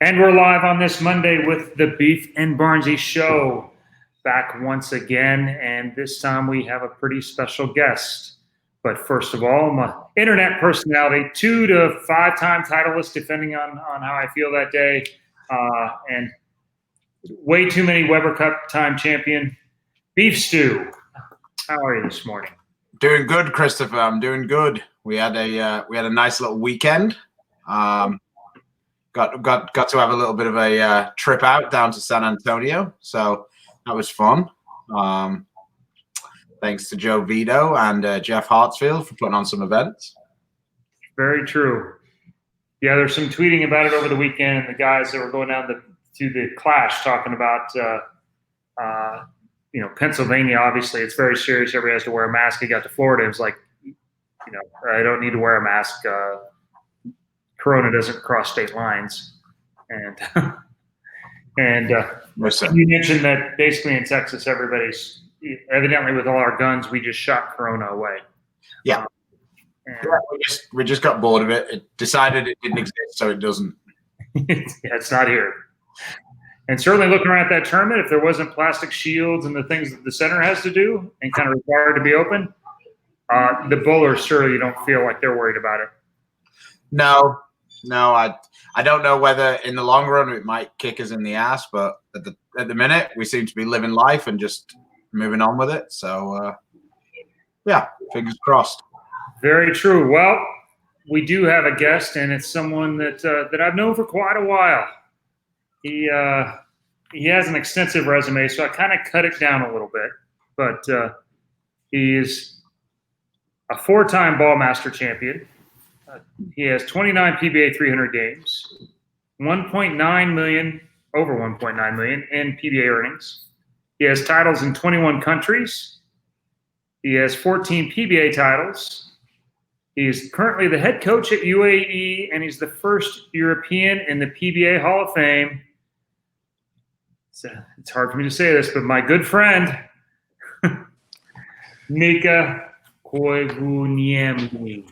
And we're live on this Monday with the Beef and Barnzy show. Back once again, and this time we have a pretty special guest. But first of all, my internet personality, 2 to 5 time titleist, depending on how I feel that day, and way too many Weber Cup time champion, Beef Stu. How are you this morning? Doing good, Christopher. I'm doing good. We had a nice little weekend. Got to have a little bit of a trip out down to San Antonio, so that was fun. Thanks to Joe Vito and Jeff Hartsfield for putting on some events. Very true. Yeah, there's some tweeting about it over the weekend, and the guys that were going down to the Clash talking about, Pennsylvania. Obviously, it's very serious. Everybody has to wear a mask. He got to Florida. It was like, I don't need to wear a mask. Corona doesn't cross state lines, and you mentioned that basically in Texas, everybody's evidently with all our guns, we just shot Corona away. Yeah, we just got bored of it. It decided it didn't exist, so it doesn't. It's not here. And certainly looking around at that tournament, if there wasn't plastic shields and the things that the center has to do and kind of required to be open, the bowlers surely don't feel like they're worried about it. No, I don't know whether in the long run it might kick us in the ass, but at the minute we seem to be living life and just moving on with it. So, yeah, fingers crossed. Very true. Well, we do have a guest, and it's someone that I've known for quite a while. He has an extensive resume, so I kind of cut it down a little bit. But he is a 4-time Ballmaster champion. He has 29 PBA 300 games, over 1.9 million in PBA earnings. He has titles in 21 countries. He has 14 PBA titles. He is currently the head coach at UAE, and he's the first European in the PBA Hall of Fame. It's hard for me to say this, but my good friend, Mika Koivuniemi.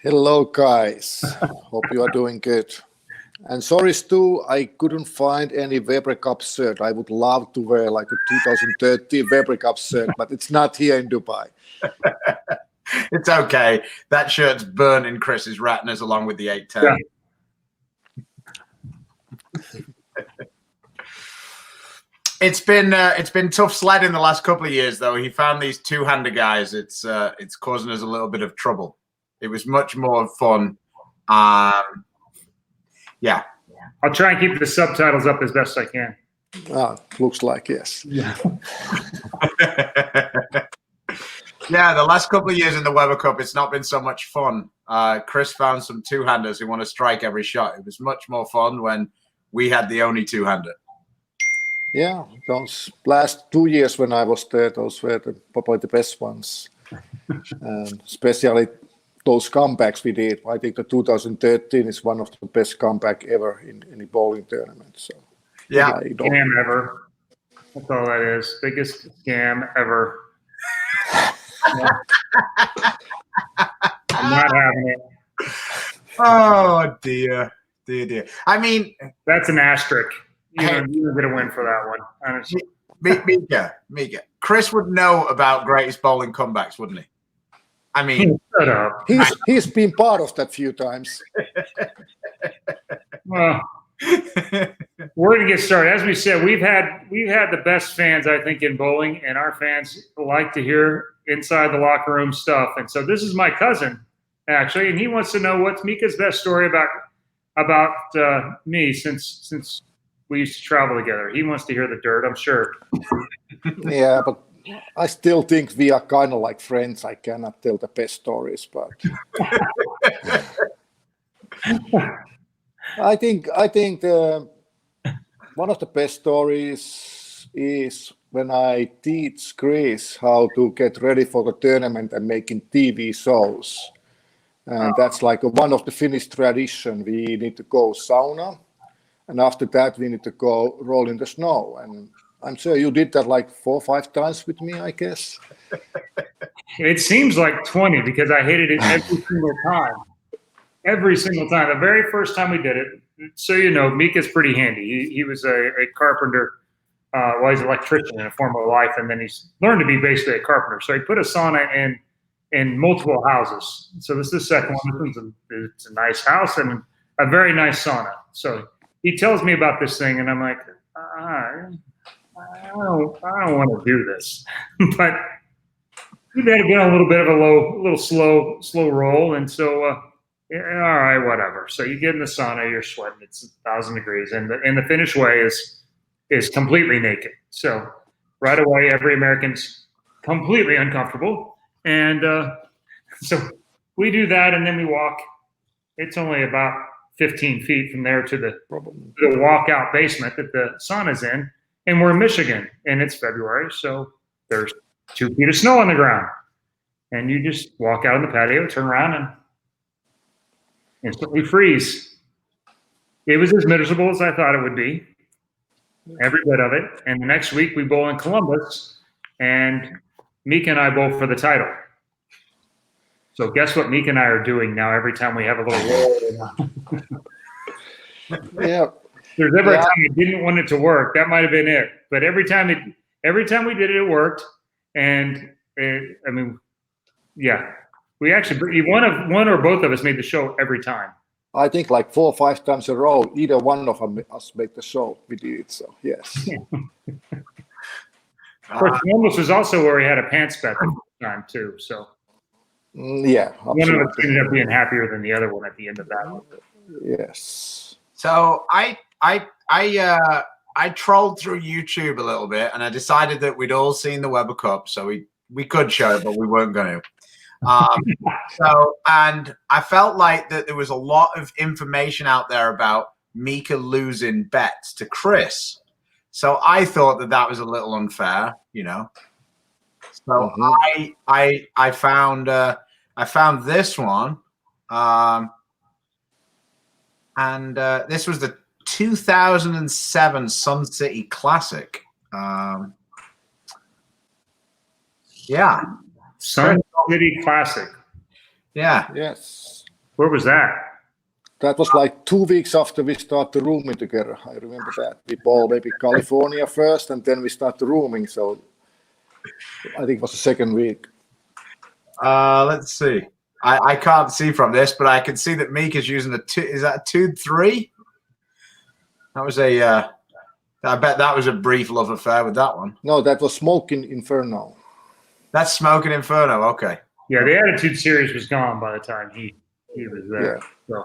Hello, guys. Hope you are doing good. And sorry, Stu, I couldn't find any Weber Cup shirt. I would love to wear like a 2013 Weber Cup shirt, but it's not here in Dubai. It's okay. That shirt's burnt in Chris's retinas along with the 810. Yeah. It's been tough sledding the last couple of years, though. He found these two-hander guys. It's causing us a little bit of trouble. It was much more fun. Yeah. I'll try and keep the subtitles up as best I can. Looks like yes. Yeah. Yeah, the last couple of years in the Weber Cup, it's not been so much fun. Chris found some two-handers who want to strike every shot. It was much more fun when we had the only two-hander. Yeah, those last 2 years when I was there, those were probably the best ones. And especially those comebacks we did. I think the 2013 is one of the best comeback ever in any bowling tournament. So yeah, scam ever. That's all that is. Biggest scam ever. I'm not having it. Oh dear. I mean, that's an asterisk. You're going to win for that one, honestly. Mika. Chris would know about greatest bowling comebacks, wouldn't he? I mean, he's been part of that few times. Well, we're going to get started. As we said, we've had the best fans, I think, in bowling, and our fans like to hear inside the locker room stuff. And so this is my cousin, actually, and he wants to know what's Mika's best story about me since we used to travel together. He wants to hear the dirt, I'm sure. Yeah, but I still think we are kind of like friends. I cannot tell the best stories, but I think one of the best stories is when I teach Chris how to get ready for the tournament and making TV shows. And that's like one of the Finnish tradition. We need to go sauna. And after that, we need to go roll in the snow. And I'm sure you did that like 4 or 5 times with me, I guess. It seems like 20 because I hated it every single time. Every single time. The very first time we did it, so you know, Mika's pretty handy. He was a carpenter. Well, he's an electrician in a former life, and then he's learned to be basically a carpenter. So he put a sauna in multiple houses. So this is the second one. It's a nice house and a very nice sauna. So he tells me about this thing, and I'm like, I don't want to do this. But we've had been a little bit of a little slow roll, and so yeah, all right, whatever. So you get in the sauna, you're sweating. It's 1,000 degrees, and the finish way is completely naked. So right away, every American's completely uncomfortable, and so we do that, and then we walk. It's only about 15 feet from there to the walkout basement that the sauna's in, and we're in Michigan, and it's February, so there's 2 feet of snow on the ground, and you just walk out on the patio, turn around, and instantly freeze. It was as miserable as I thought it would be, every bit of it. And the next week we bowl in Columbus, and Mika and I bowl for the title. So guess what Mika and I are doing now every time we have a little roll? Yeah. There's ever a time I didn't want it to work. That might have been it. But every time we did it, it worked. And I mean, yeah, we actually one or both of us made the show every time. I think like 4 or 5 times a row, either one of us made the show. We did it, so yes. Of course, Columbus was also where we had a pants bet the first time too. So yeah, absolutely. One of us ended up being happier than the other one at the end of that one. Yes. So I trolled through YouTube a little bit, and I decided that we'd all seen the Weber Cup, so we could show it, but we weren't going to. And I felt like that there was a lot of information out there about Mika losing bets to Chris. So I thought that was a little unfair, you know. So I found this one, and this was the 2007 Sun City Classic. Yeah. Sun City Classic. Yeah. Yes. Where was that? That was like 2 weeks after we started rooming together. I remember that. We bowled maybe California first, and then we started rooming. So I think it was the second week. Let's see. I can't see from this, but I can see that Mika's using is that a 2-3? That was I bet that was a brief love affair with that one. No, that was Smoking Inferno. That's Smoking Inferno. Okay. Yeah, the Attitude Series was gone by the time he was there. Yeah. So.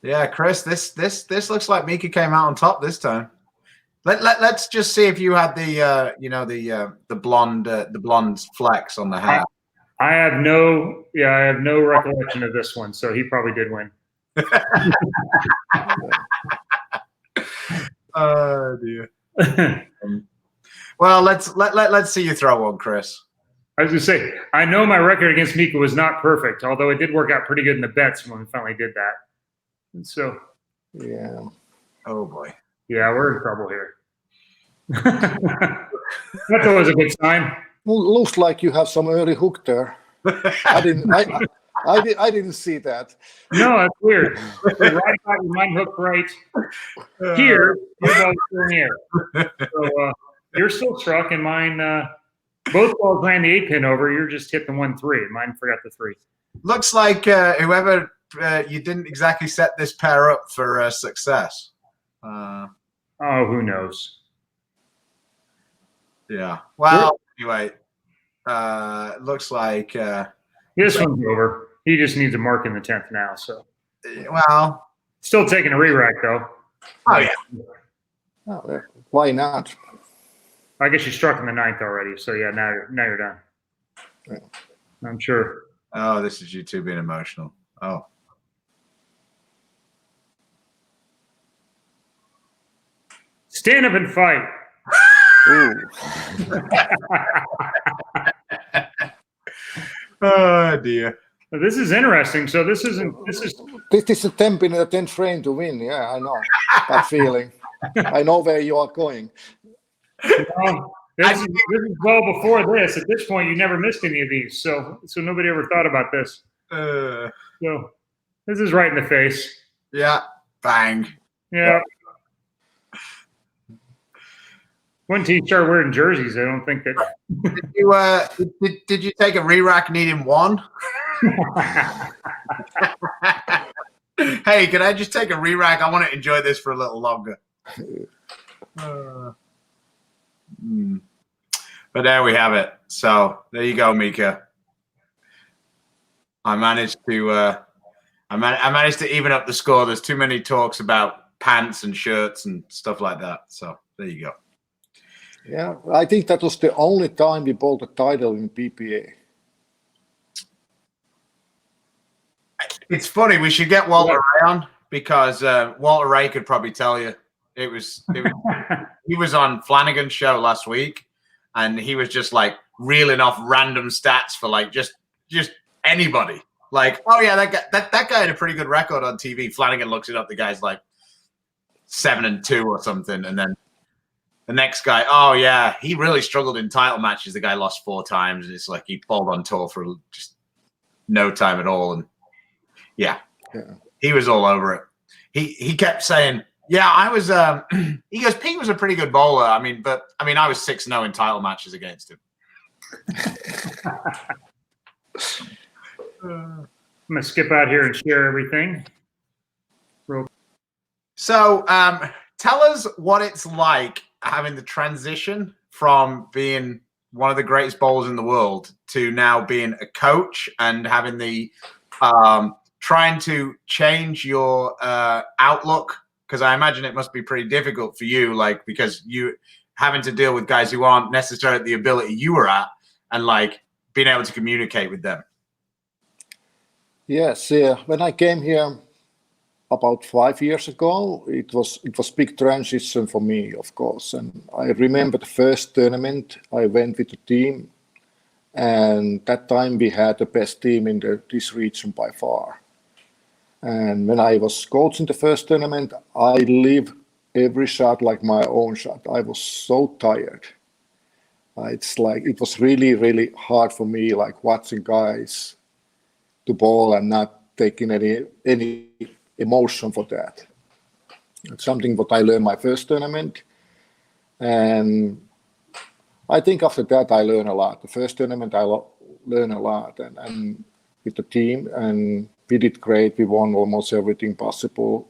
Yeah, Chris, this looks like Mika came out on top this time. Let's just see if you had the blonde flecks on the hair. I have no recollection of this one, so he probably did win. Oh dear. Well, let's see you throw one, Chris. I was gonna say, I know my record against Mika was not perfect, although it did work out pretty good in the bets when we finally did that. And so, yeah. Oh boy. Yeah, we're in trouble here. That's always a good sign. Well, looks like you have some early hook there. I didn't see that. No, that's weird. Right about mine hook right here. You're both still here. So you're still struck, and mine. Both balls ran the 8-pin over. You're just hit the 1-3. Mine forgot the 3. Looks like whoever you didn't exactly set this pair up for success. Oh, who knows? Yeah. Well, anyway, looks like this one's over. He just needs a mark in the 10th now. So, well, still taking a re-rack though. Oh yeah. Oh, why not? I guess you struck in the 9th already. So yeah, now you're done. Yeah. I'm sure. Oh, this is you two being emotional. Oh. Stand up and fight. Oh dear. This is interesting. So this is a 10 pin and a 10 frame to win. Yeah, I know that feeling. I know where you are going. Well, this is well before this. At this point, you never missed any of these, so nobody ever thought about this. So This is right in the face. Yeah, bang. Yeah. Once you start wearing jerseys, I don't think that. Did you take a re-rack needing one? Hey, can I just take a re-rack? I want to enjoy this for a little longer. But there we have it. So there you go, Mika. I managed to even up the score. There's too many talks about pants and shirts and stuff like that. So there you go. Yeah, I think that was the only time we bought a title in PBA. It's funny. We should get Walter Ray on because Walter Ray could probably tell you. It was he was on Flanagan's show last week, and he was just like reeling off random stats for like just anybody. Like, oh yeah, that guy had a pretty good record on TV. Flanagan looks it up. The guy's like 7-2 or something, and then the next guy, oh yeah, he really struggled in title matches. The guy lost 4 times, and it's like he pulled on tour for just no time at all. And yeah, he was all over it. He kept saying, yeah, I was. He goes, Pete was a pretty good bowler. I mean, I was 6-0 in title matches against him. I'm gonna skip out here and share everything. So, tell us what it's like having the transition from being one of the greatest bowlers in the world to now being a coach and having the trying to change your outlook. Because I imagine it must be pretty difficult for you, like, because you having to deal with guys who aren't necessarily at the ability you were at, and like being able to communicate with them. Yes, when I came here about 5 years ago, it was big transition for me, of course. And I remember the first tournament I went with the team, and that time we had the best team in this region by far. And when I was coaching the first tournament, I lived every shot like my own shot. I was so tired. It's like it was really, really hard for me, like watching guys to bowl and not taking any emotion for that. It's something what I learned my first tournament, and I think after that I learned a lot. The first tournament I learned a lot, and with the team, and we did great. We won almost everything possible,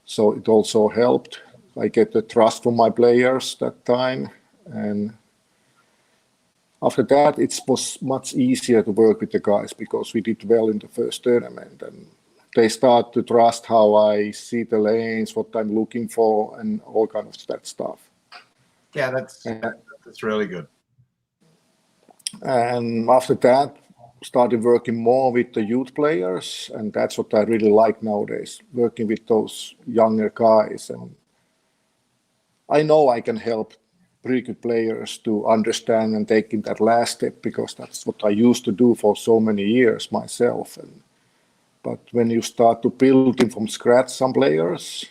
so it also helped. I get the trust from my players that time, and after that it was much easier to work with the guys because we did well in the first tournament, and they start to trust how I see the lanes, what I'm looking for, and all kind of that stuff. Yeah, that's really good. And after that, started working more with the youth players, and that's what I really like nowadays, working with those younger guys. And I know I can help pretty good players to understand and take in that last step, because that's what I used to do for so many years myself. But when you start to build them from scratch, some players,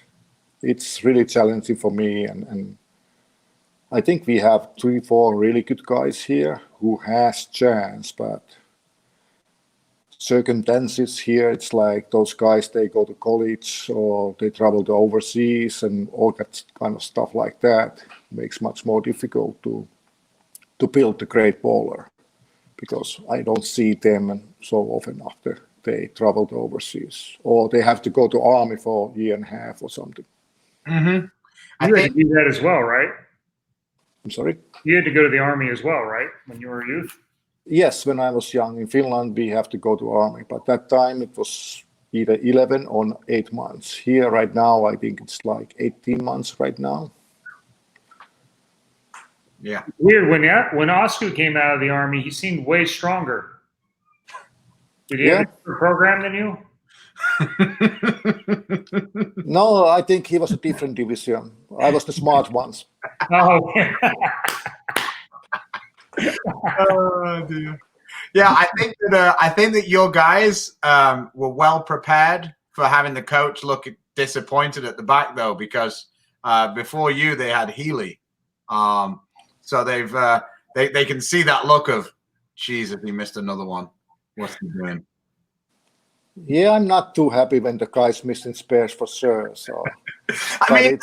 it's really challenging for me. And I think we have 3-4 really good guys here who has chance, but circumstances here, it's like those guys, they go to college or they travel to overseas, and all that kind of stuff like that makes much more difficult to build a great bowler, because I don't see them so often after they travel to overseas, or they have to go to army for a year and a half or something. Mm-hmm. You had to do that as well, right? I'm sorry? You had to go to the army as well, right, when you were a youth? Yes, when I was young. In Finland, we have to go to army, but that time it was either 11 or 8 months. Here right now, I think it's like 18 months right now. Yeah. Weird. When Oscar came out of the army, he seemed way stronger. Did he have a different program than you? No, I think he was a different division. I was the smart ones. Oh, oh dear. Yeah, I think that your guys were well prepared for having the coach look disappointed at the back, though, because before you they had Healy, so they can see that look of, Jesus, he missed another one. What's he doing? Yeah, I'm not too happy when the guy's missing spares for sure. So, I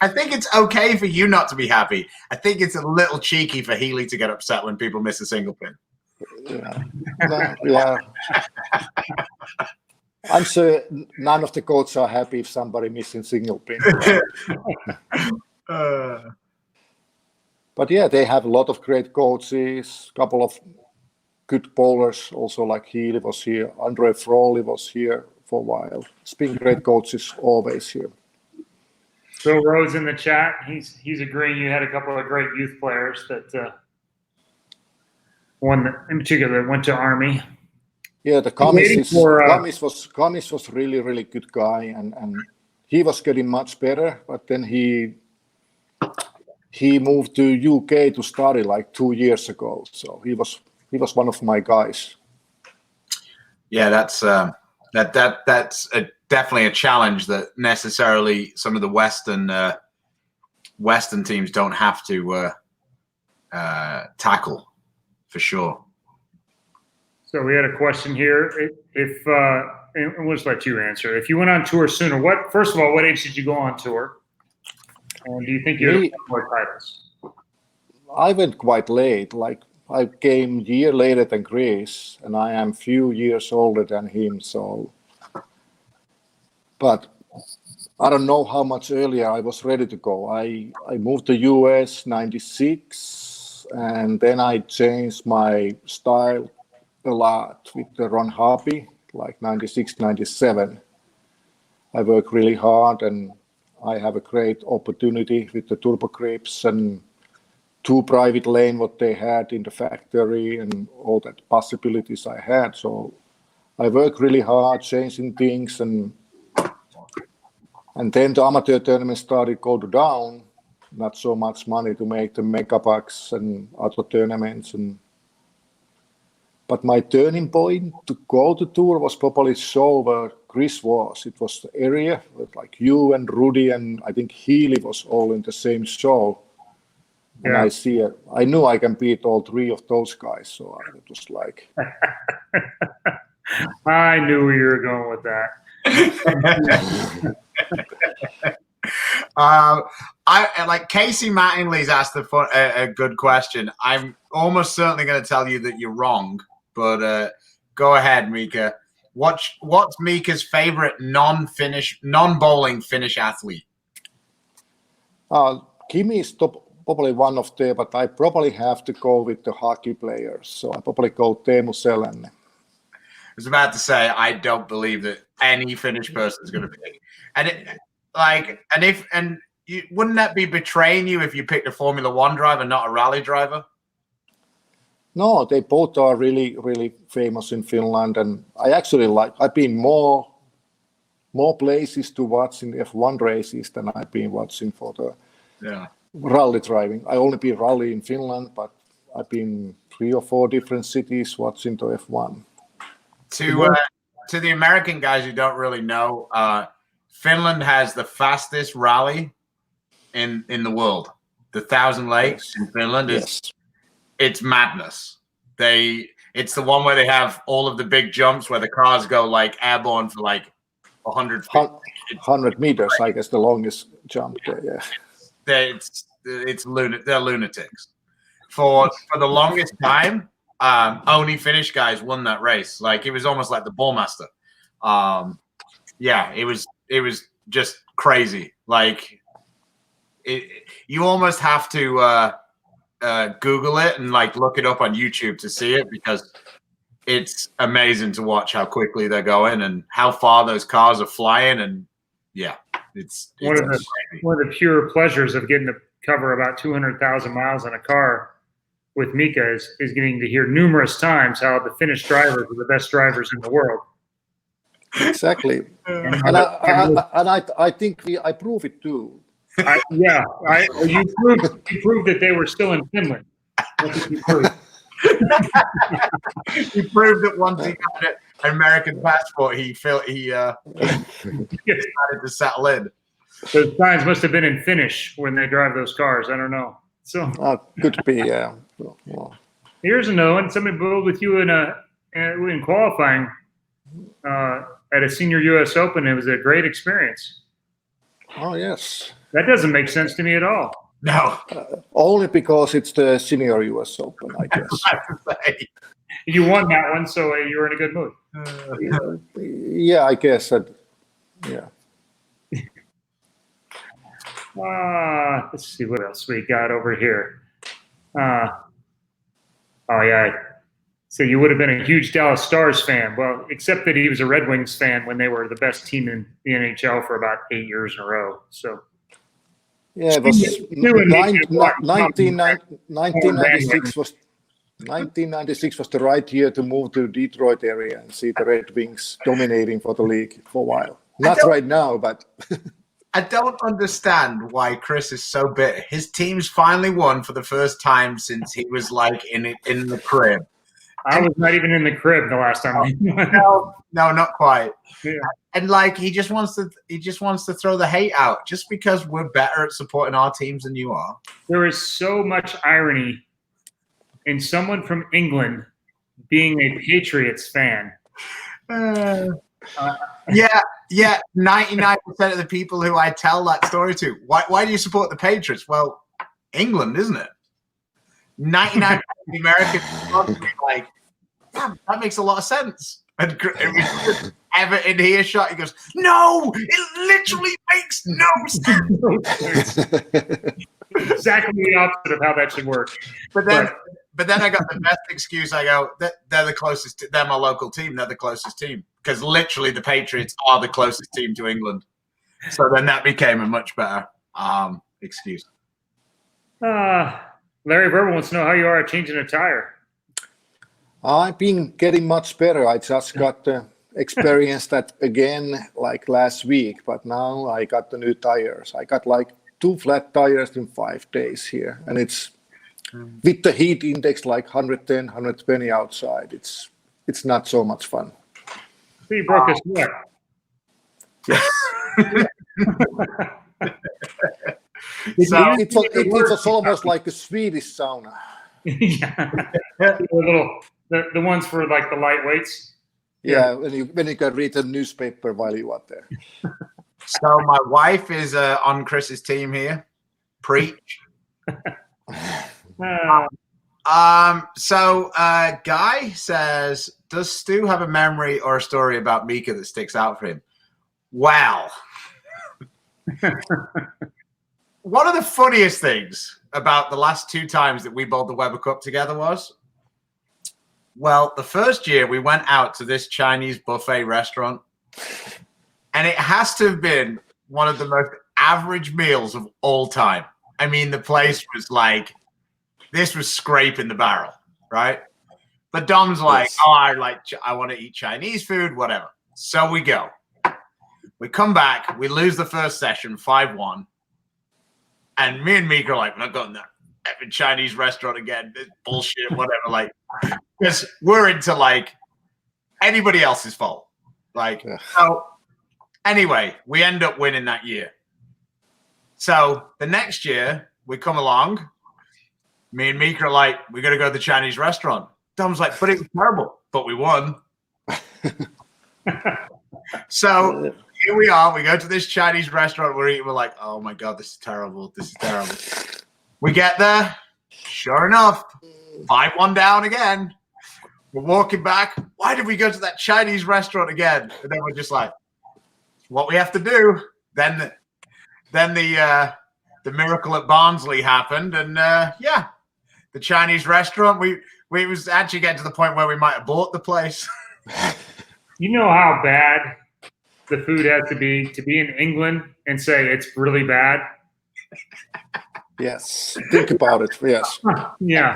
think it's okay for you not to be happy. I think it's a little cheeky for Healy to get upset when people miss a single pin. Yeah. I'm sure none of the coaches are happy if somebody missing single pin. But yeah, they have a lot of great coaches, couple of good bowlers, also like Healy was here. Andre Frawley was here for a while. It's been great coaches always here. Bill Rose in the chat. He's agreeing you had a couple of great youth players that one in particular went to Army. Yeah, the Cummins was really, really good guy, and he was getting much better, but then he moved to UK to study like 2 years ago. So he was one of my guys. Yeah, that's definitely a challenge that necessarily some of the Western teams don't have to tackle, for sure. So we had a question here. If and we'll just let you answer. If you went on tour sooner, first of all, what age did you go on tour? And do you think you had more titles? I went quite late. Like I came a year later than Chris, and I am few years older than him. So, but I don't know how much earlier I was ready to go. I moved to US '96, and then I changed my style a lot with the Ron Harpy, like '96, '97. I work really hard, and I have a great opportunity with the turbo grips and 2 private lane what they had in the factory and all that possibilities I had. So I work really hard changing things, and then the amateur tournament started go down. Not so much money to make the mega bucks and other tournaments, but my turning point to go to tour was probably show where Chris was. It was the area with like you and Rudy, and I think Healy was all in the same show. And Yeah. I knew I can beat all 3 of those guys. So it was like. I knew where you were going with that. I like Casey Mattingly's asked a good question. I'm almost certainly going to tell you that you're wrong, but go ahead, Mika. What's Mika's favorite non-bowling Finnish athlete? Kimi is probably one of them, but I probably have to go with the hockey players. So I probably go Teemu Selänne. I was about to say I don't believe that any Finnish person is going to pick, wouldn't that be betraying you if you picked a Formula One driver, not a rally driver? No, they both are really, really famous in Finland, and I've been more places to watch in F1 races than I've been watching for the rally driving. I only been rally in Finland, but I've been 3 or 4 different cities watching the F1. To the American guys who don't really know, Finland has the fastest rally in the world. The 1,000 Lakes in Finland it's madness. It's the one where they have all of the big jumps where the cars go like airborne for like 100 meters, I guess the longest jump there. Yeah. They're lunatics. For the longest time, only Finnish guys won that race. Like it was almost like the Ballmaster. It was just crazy. Like you almost have to Google it and like look it up on YouTube to see it, because it's amazing to watch how quickly they're going and how far those cars are flying. And it's one of the pure pleasures of getting to cover about 200,000 miles in a car with Mika is getting to hear numerous times how the Finnish drivers are the best drivers in the world. Exactly. And I think I prove it too. You proved that they were still in Finland. That's what you proved. He proved that once he got an American passport, he decided to settle in. Those signs must have been in Finnish when they drive those cars. I don't know. So could be, yeah. Here's another one. Somebody bowled with you in qualifying. at a senior U.S. Open. It was a great experience. Oh, yes. That doesn't make sense to me at all. No. Only because it's the senior US Open, I guess. You won that one, so you were in a good mood. Yeah, I guess that. Yeah. Let's see what else we got over here. Oh, yeah. So you would have been a huge Dallas Stars fan. Well, except that he was a Red Wings fan when they were the best team in the NHL for about 8 years in a row. So. Yeah, it was 1996 was the right year to move to Detroit area and see the Red Wings dominating for the league for a while. Not right now, but I don't understand why Chris is so bitter. His team's finally won for the first time since he was like in the crib. I was not even in the crib the last time. No, not quite. Yeah. And like he just wants to throw the hate out just because we're better at supporting our teams than you are. There is so much irony in someone from England being a Patriots fan. Yeah, 99% of the people who I tell that story to, why do you support the Patriots? Well, England, isn't it? 99% of the Americans like, yeah, that makes a lot of sense. And Everton here shot, he goes, no, it literally makes no sense. Exactly the opposite of how that should work. But then I got the best excuse. I go, they're the closest. They're my local team. They're the closest team because literally the Patriots are the closest team to England. So then that became a much better excuse. Larry Verba wants to know how you are at changing a tire. I've been getting much better. I just got experienced that again like last week, but now I got the new tires. I got like 2 flat tires in 5 days here, and it's with the heat index like 110, 120 outside. It's not so much fun. So you broke his neck. It was almost like a Swedish sauna. Yeah. The ones for like the lightweights. Yeah, when you can read the newspaper while you are there. So my wife is on Chris's team here. Preach. So Guy says, does Stu have a memory or a story about Mika that sticks out for him? Wow. One of the funniest things about the last 2 times that we bowled the Weber Cup together was, well, the first year we went out to this Chinese buffet restaurant, and it has to have been one of the most average meals of all time. I mean, the place was like, this was scraping the barrel, right? But Dom's like, yes. I want to eat Chinese food, whatever. So we go. We come back. We lose the first session, 5-1. And me and Mika are like, we're not going to that Chinese restaurant again. This bullshit, whatever. Like, because we're into like anybody else's fault. Like, so anyway, we end up winning that year. So the next year we come along. Me and Mika are like, we got to go to the Chinese restaurant. Dom's like, but it was terrible, but we won. So here we are. We go to this Chinese restaurant. We're eating. We're like, oh my God, this is terrible. This is terrible. We get there. Sure enough, 5-1 down again. We're walking back. Why did we go to that Chinese restaurant again? And then we're just like, what we have to do. Then the miracle at Barnzy happened, and the Chinese restaurant. We was actually getting to the point where we might have bought the place. You know how bad the food has to be in England and say it's really bad. Yes, think about it. Yes. Yeah.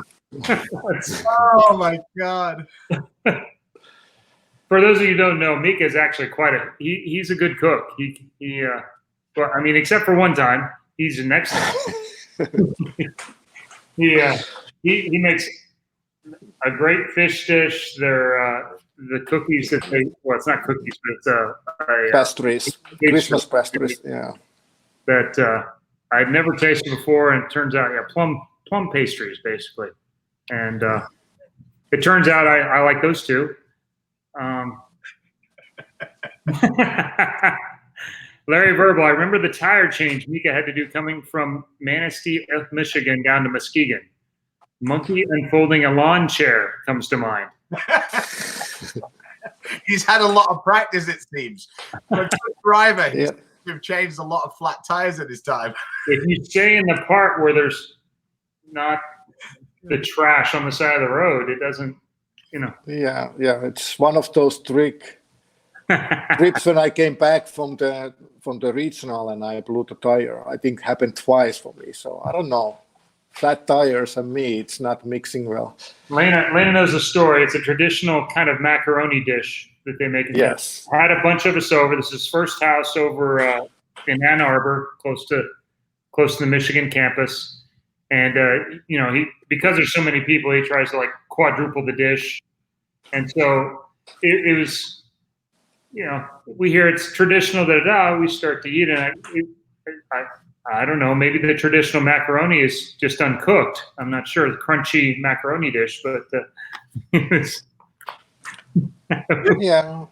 Oh my God. For those of you who don't know, Mika is actually he's a good cook. Well, I mean, except for one time, he's an excellent. He makes a great fish dish. They're the cookies that it's not cookies, but it's pastries, Christmas pastries. Yeah. That I've never tasted before, and it turns out, plum pastries basically, and it turns out I like those too. Larry Verbal, I remember the tire change Mika had to do coming from Manistee, Michigan down to Muskegon. Monkey unfolding a lawn chair comes to mind. He's had a lot of practice, it seems. For a good driver, he's Yeah. changed a lot of flat tires at his time. If you stay in the part where there's not the trash on the side of the road, it doesn't, Yeah, it's one of those trips when I came back from the regional and I blew the tire. I think happened twice for me. So I don't know. Flat tires and me, it's not mixing well. Lena knows the story. It's a traditional kind of macaroni dish that they make. Yes. I had a bunch of us over. This is his first house over in Ann Arbor, close to the Michigan campus. And he, because there's so many people, he tries to like quadruple the dish. And so it was, we hear it's traditional that we start to eat, and I don't know, maybe the traditional macaroni is just uncooked. I'm not sure, the crunchy macaroni dish, but yeah,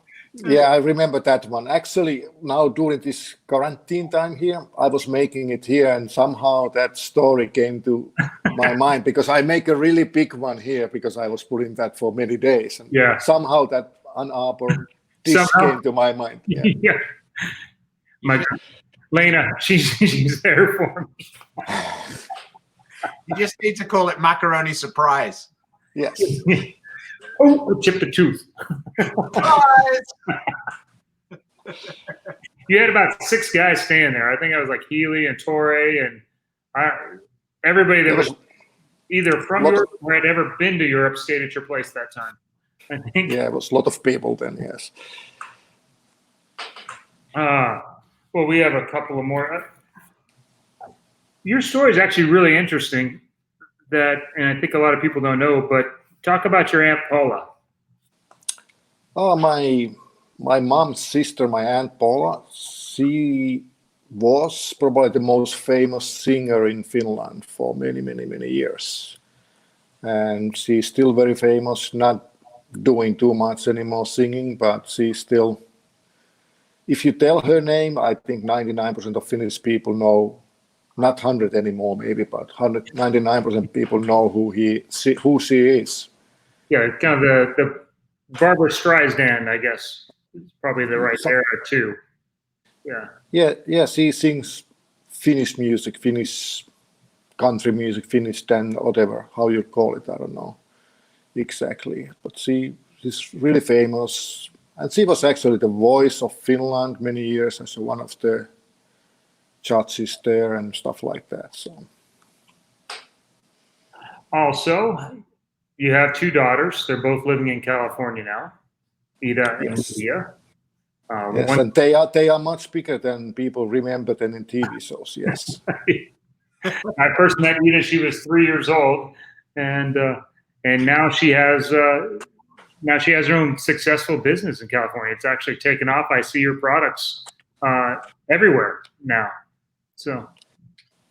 I remember that one. Actually, now during this quarantine time here, I was making it here, and somehow that story came to my mind because I make a really big one here because I was putting that for many days, and somehow that Ann Arbor dish came to my mind. Yeah. My Lena, she's there for me. You just need to call it macaroni surprise. Yes. Oh, chip the tooth. You had about 6 guys staying there. I think I was like Healy and Torre and everybody that was either from Europe or had ever been to Europe stayed at your place that time. I think. Yeah, it was a lot of people then, yes. Well, we have a couple of more. Your story is actually really interesting and I think a lot of people don't know, but talk about your Aunt Paula. Oh, my mom's sister, my Aunt Paula, she was probably the most famous singer in Finland for many, many, many years. And she's still very famous, not doing too much anymore singing, but she's still, if you tell her name, I think 99% of Finnish people know, not 100 anymore maybe, but 99% people know who she is. Yeah, kind of the Barbara Streisand, I guess, is probably the right era too. Yeah, she sings Finnish music, Finnish country music, Finnish then whatever, how you call it, I don't know exactly. But she's really famous. And she was actually the voice of Finland many years as one of the judges there and stuff like that. So, also, you have 2 daughters. They're both living in California now, Ida and Lydia. Yes, and they are much bigger than people remember than in TV shows. Yes. I first met Ida; she was 3 years old, and now she has her own successful business in California. It's actually taken off. I see your products everywhere now. So,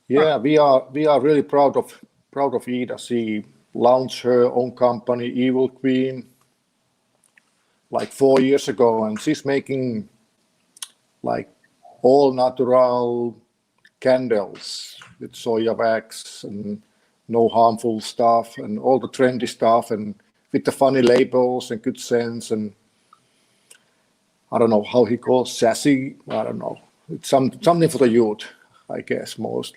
yeah, we are really proud of Ida. She launched her own company, Evil Queen, like 4 years ago, and she's making like all natural candles with soya wax and no harmful stuff and all the trendy stuff and with the funny labels and good sense, and I don't know how he calls sassy. I don't know. It's something for the youth, I guess, most.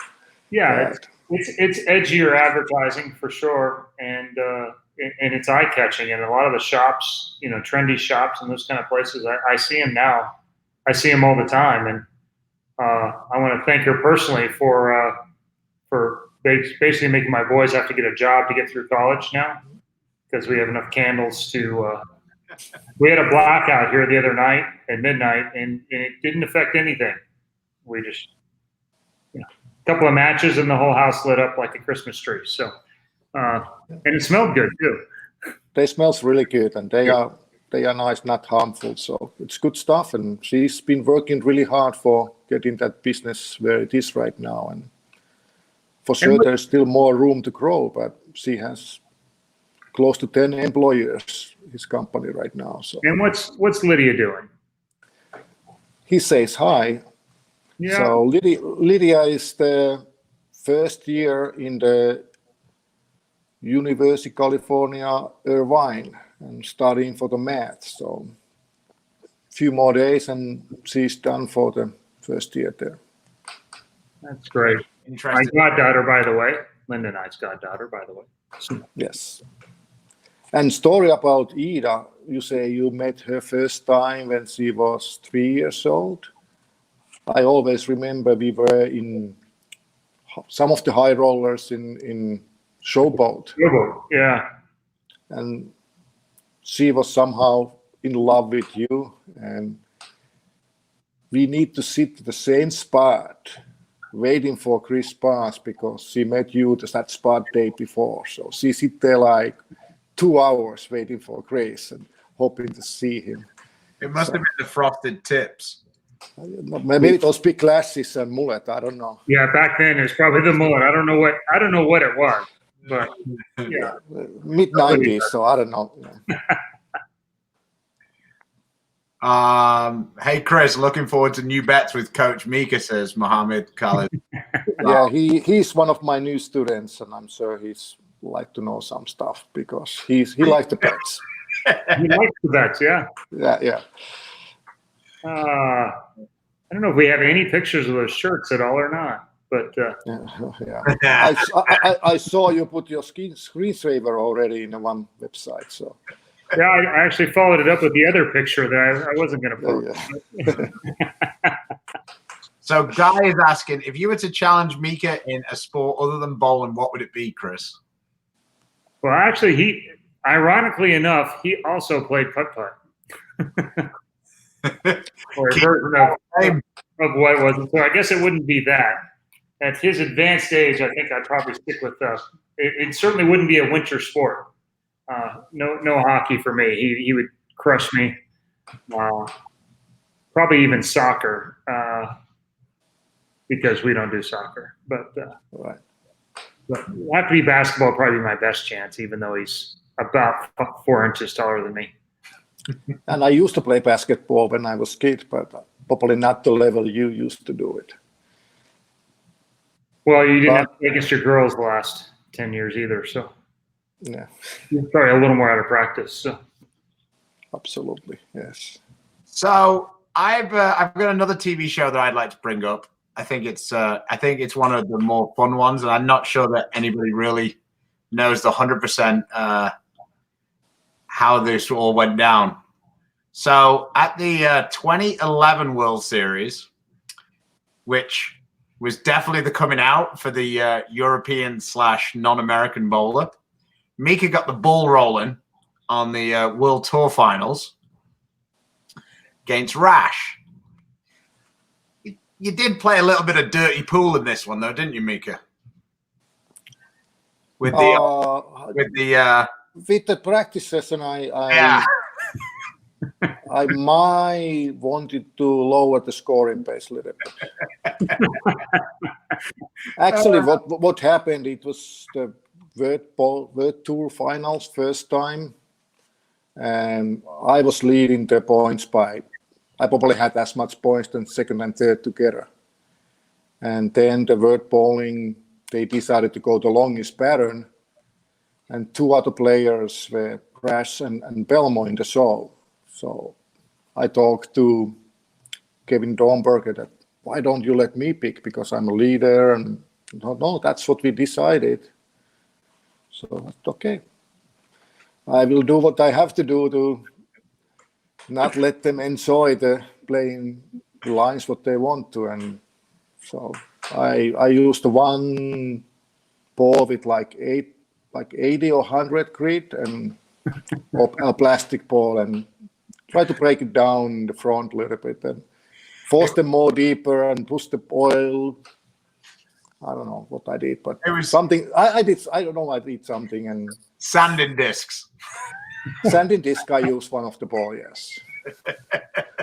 Yeah, it's edgier advertising for sure, and it's eye catching. And a lot of the shops, trendy shops and those kind of places, I see them now. I see them all the time, and I want to thank her personally for basically making my boys have to get a job to get through college now, because we have enough candles to. We had a blackout here the other night at midnight, and it didn't affect anything. We just, a couple of matches, and the whole house lit up like a Christmas tree. So, and it smelled good too. They smells really good, and they are nice, not harmful. So it's good stuff, and she's been working really hard for getting that business where it is right now. And for sure, there's still more room to grow, but she has close to 10 employees, his company right now. So. And what's Lydia doing? he says hi. Yeah. So Lydia is the first year in the University of California, Irvine, and studying for the math. So a few more days and she's done for the first year there. That's great. Interesting. My goddaughter, by the way. Linda and I's goddaughter, by the way. Yes. And story about Ida, you say you met her first time when she was 3 years old. I always remember we were in some of the high rollers in Showboat. Yeah. And she was somehow in love with you. And we need to sit at the same spot waiting for Chris pass because she met you that spot day before. So she sit there like 2 hours waiting for Chris and hoping to see him. It must have been the frosted tips. Maybe it was big glasses and mullet. I don't know. Yeah, back then it was probably the mullet. I don't know what it was, but yeah, mid-90s. So I don't know. Hey Chris, looking forward to new bets with Coach Mika, says Mohammed Khalid. Yeah, he's one of my new students, and I'm sure he's like to know some stuff because he likes the bets. He likes the bets, yeah. Yeah. I don't know if we have any pictures of those shirts at all or not, but yeah. I saw you put your screensaver already in one website, so. Yeah, I actually followed it up with the other picture that I wasn't going to post. So Guy is asking, if you were to challenge Mika in a sport other than bowling, what would it be, Chris? Well, actually, ironically enough, he also played putt-putt. Or a version of what was it. So I guess it wouldn't be that. At his advanced age, I think I'd probably stick with it certainly wouldn't be a winter sport. No hockey for me. He would crush me. Probably even soccer, because we don't do soccer. But right. But it'd have to be basketball. Probably my best chance, even though he's about 4 inches taller than me. And I used to play basketball when I was a kid, but probably not the level you used to do it. Well, you didn't have to play against your girls the last 10 years either, so yeah, you're probably a little more out of practice. So. Absolutely, yes. So I've got another TV show that I'd like to bring up. I think it's one of the more fun ones, and I'm not sure that anybody really knows the 100% how this all went down. So at the 2011 World Series, which was definitely the coming out for the European / non-American bowler, Mika got the ball rolling on the World Tour Finals against Rash. You did play a little bit of dirty pool in this one, though, didn't you, Mika? With the practice session, I might wanted to lower the scoring pace a little bit. Actually, what happened? It was the World Tour Finals first time, and I was leading the points by. I probably had as much points than second and third together. And then the World Bowling, they decided to go the longest pattern, and 2 other players were Rash and Belmo in the show. So I talked to Kevin Dornberger that, why don't you let me pick? Because I'm a leader. And no, that's what we decided. So that's okay. I will do what I have to do to not let them enjoy the playing the lines what they want to. And so I used one ball with like 80 or 100 grit and a plastic ball, and try to break it down in the front a little bit and force them more deeper and push the oil. I don't know what I did, but it was something I did. I don't know. I did something and sanding discs. Sanding disc. I used one of the ball. Yes.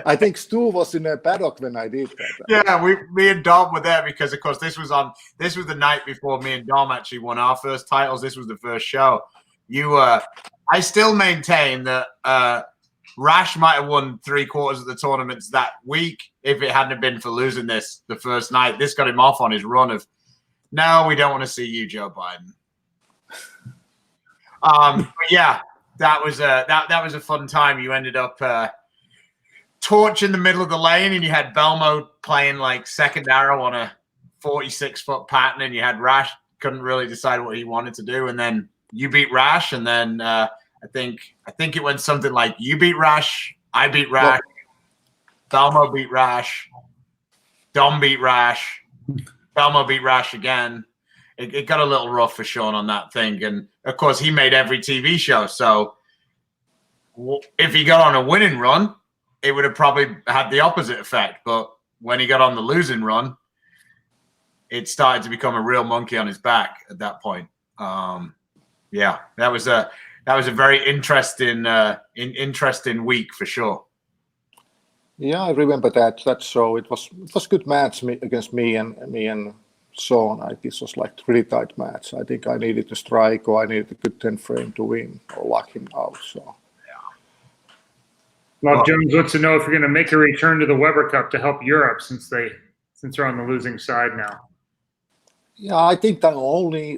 I think Stu was in a paddock when I did that. Yeah, me and Dom were there because, of course, this was the night before me and Dom actually won our first titles. This was the first show. I still maintain that Rash might have won 3/4 of the tournaments that week if it hadn't been for losing the first night. This got him off on his run of, no, we don't want to see you, Joe Biden. But yeah, that was a fun time. You ended up torch in the middle of the lane, and you had Belmo playing like second arrow on a 46-foot pattern, and you had Rash couldn't really decide what he wanted to do, and then you beat Rash, and then I think it went something like you beat Rash, I beat Rash, Belmo beat Rash, Dom beat Rash, Belmo beat Rash again. It got a little rough for Sean on that thing, and of course he made every TV show, so if he got on a winning run, it would have probably had the opposite effect. But when he got on the losing run, it started to become a real monkey on his back at that point. Yeah, that was a very interesting week for sure. Yeah, I remember that show. It was good match against me and Sean. This was like really tight match. I think I needed to strike, or I needed a good 10 frame to win or lock him out. So. Love Jones wants to know if you're going to make a return to the Weber Cup to help Europe since they're on the losing side now. Yeah, I think I'm only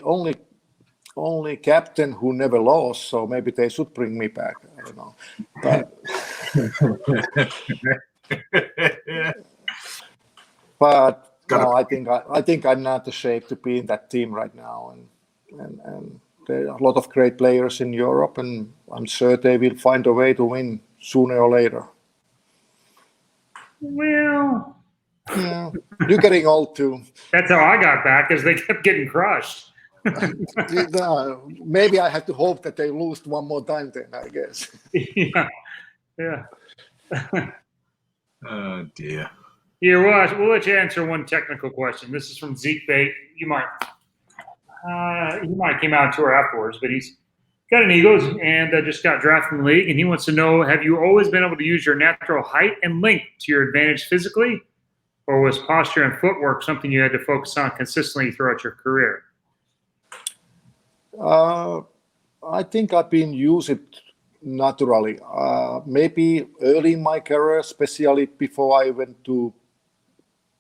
captain who never lost, so maybe they should bring me back. I don't know, but no, I think I'm not ashamed to be in that team right now, and there are a lot of great players in Europe, and I'm sure they will find a way to win sooner or later. Well, yeah, you're getting old too. That's how I got back, as they kept getting crushed. Maybe I have to hope that they lose one more time then, I guess. Yeah. Oh dear. Here, we'll let you answer one technical question. This is from Zeke Bate. He might came out to her afterwards, but he's got an Eagles and just got drafted in the league, and he wants to know, have you always been able to use your natural height and length to your advantage physically, or was posture and footwork something you had to focus on consistently throughout your career? I think I've been using it naturally. Maybe early in my career, especially before I went to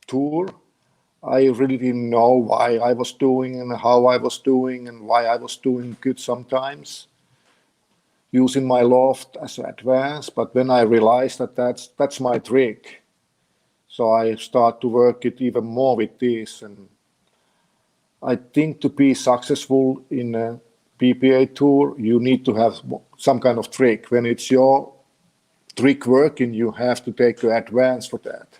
tour, I really didn't know why I was doing and how I was doing and why I was doing good sometimes, using my loft as an advance. But when I realized that that's my trick, so I start to work it even more with this. And I think to be successful in a PBA Tour, you need to have some kind of trick. When it's your trick working, you have to take the advance for that.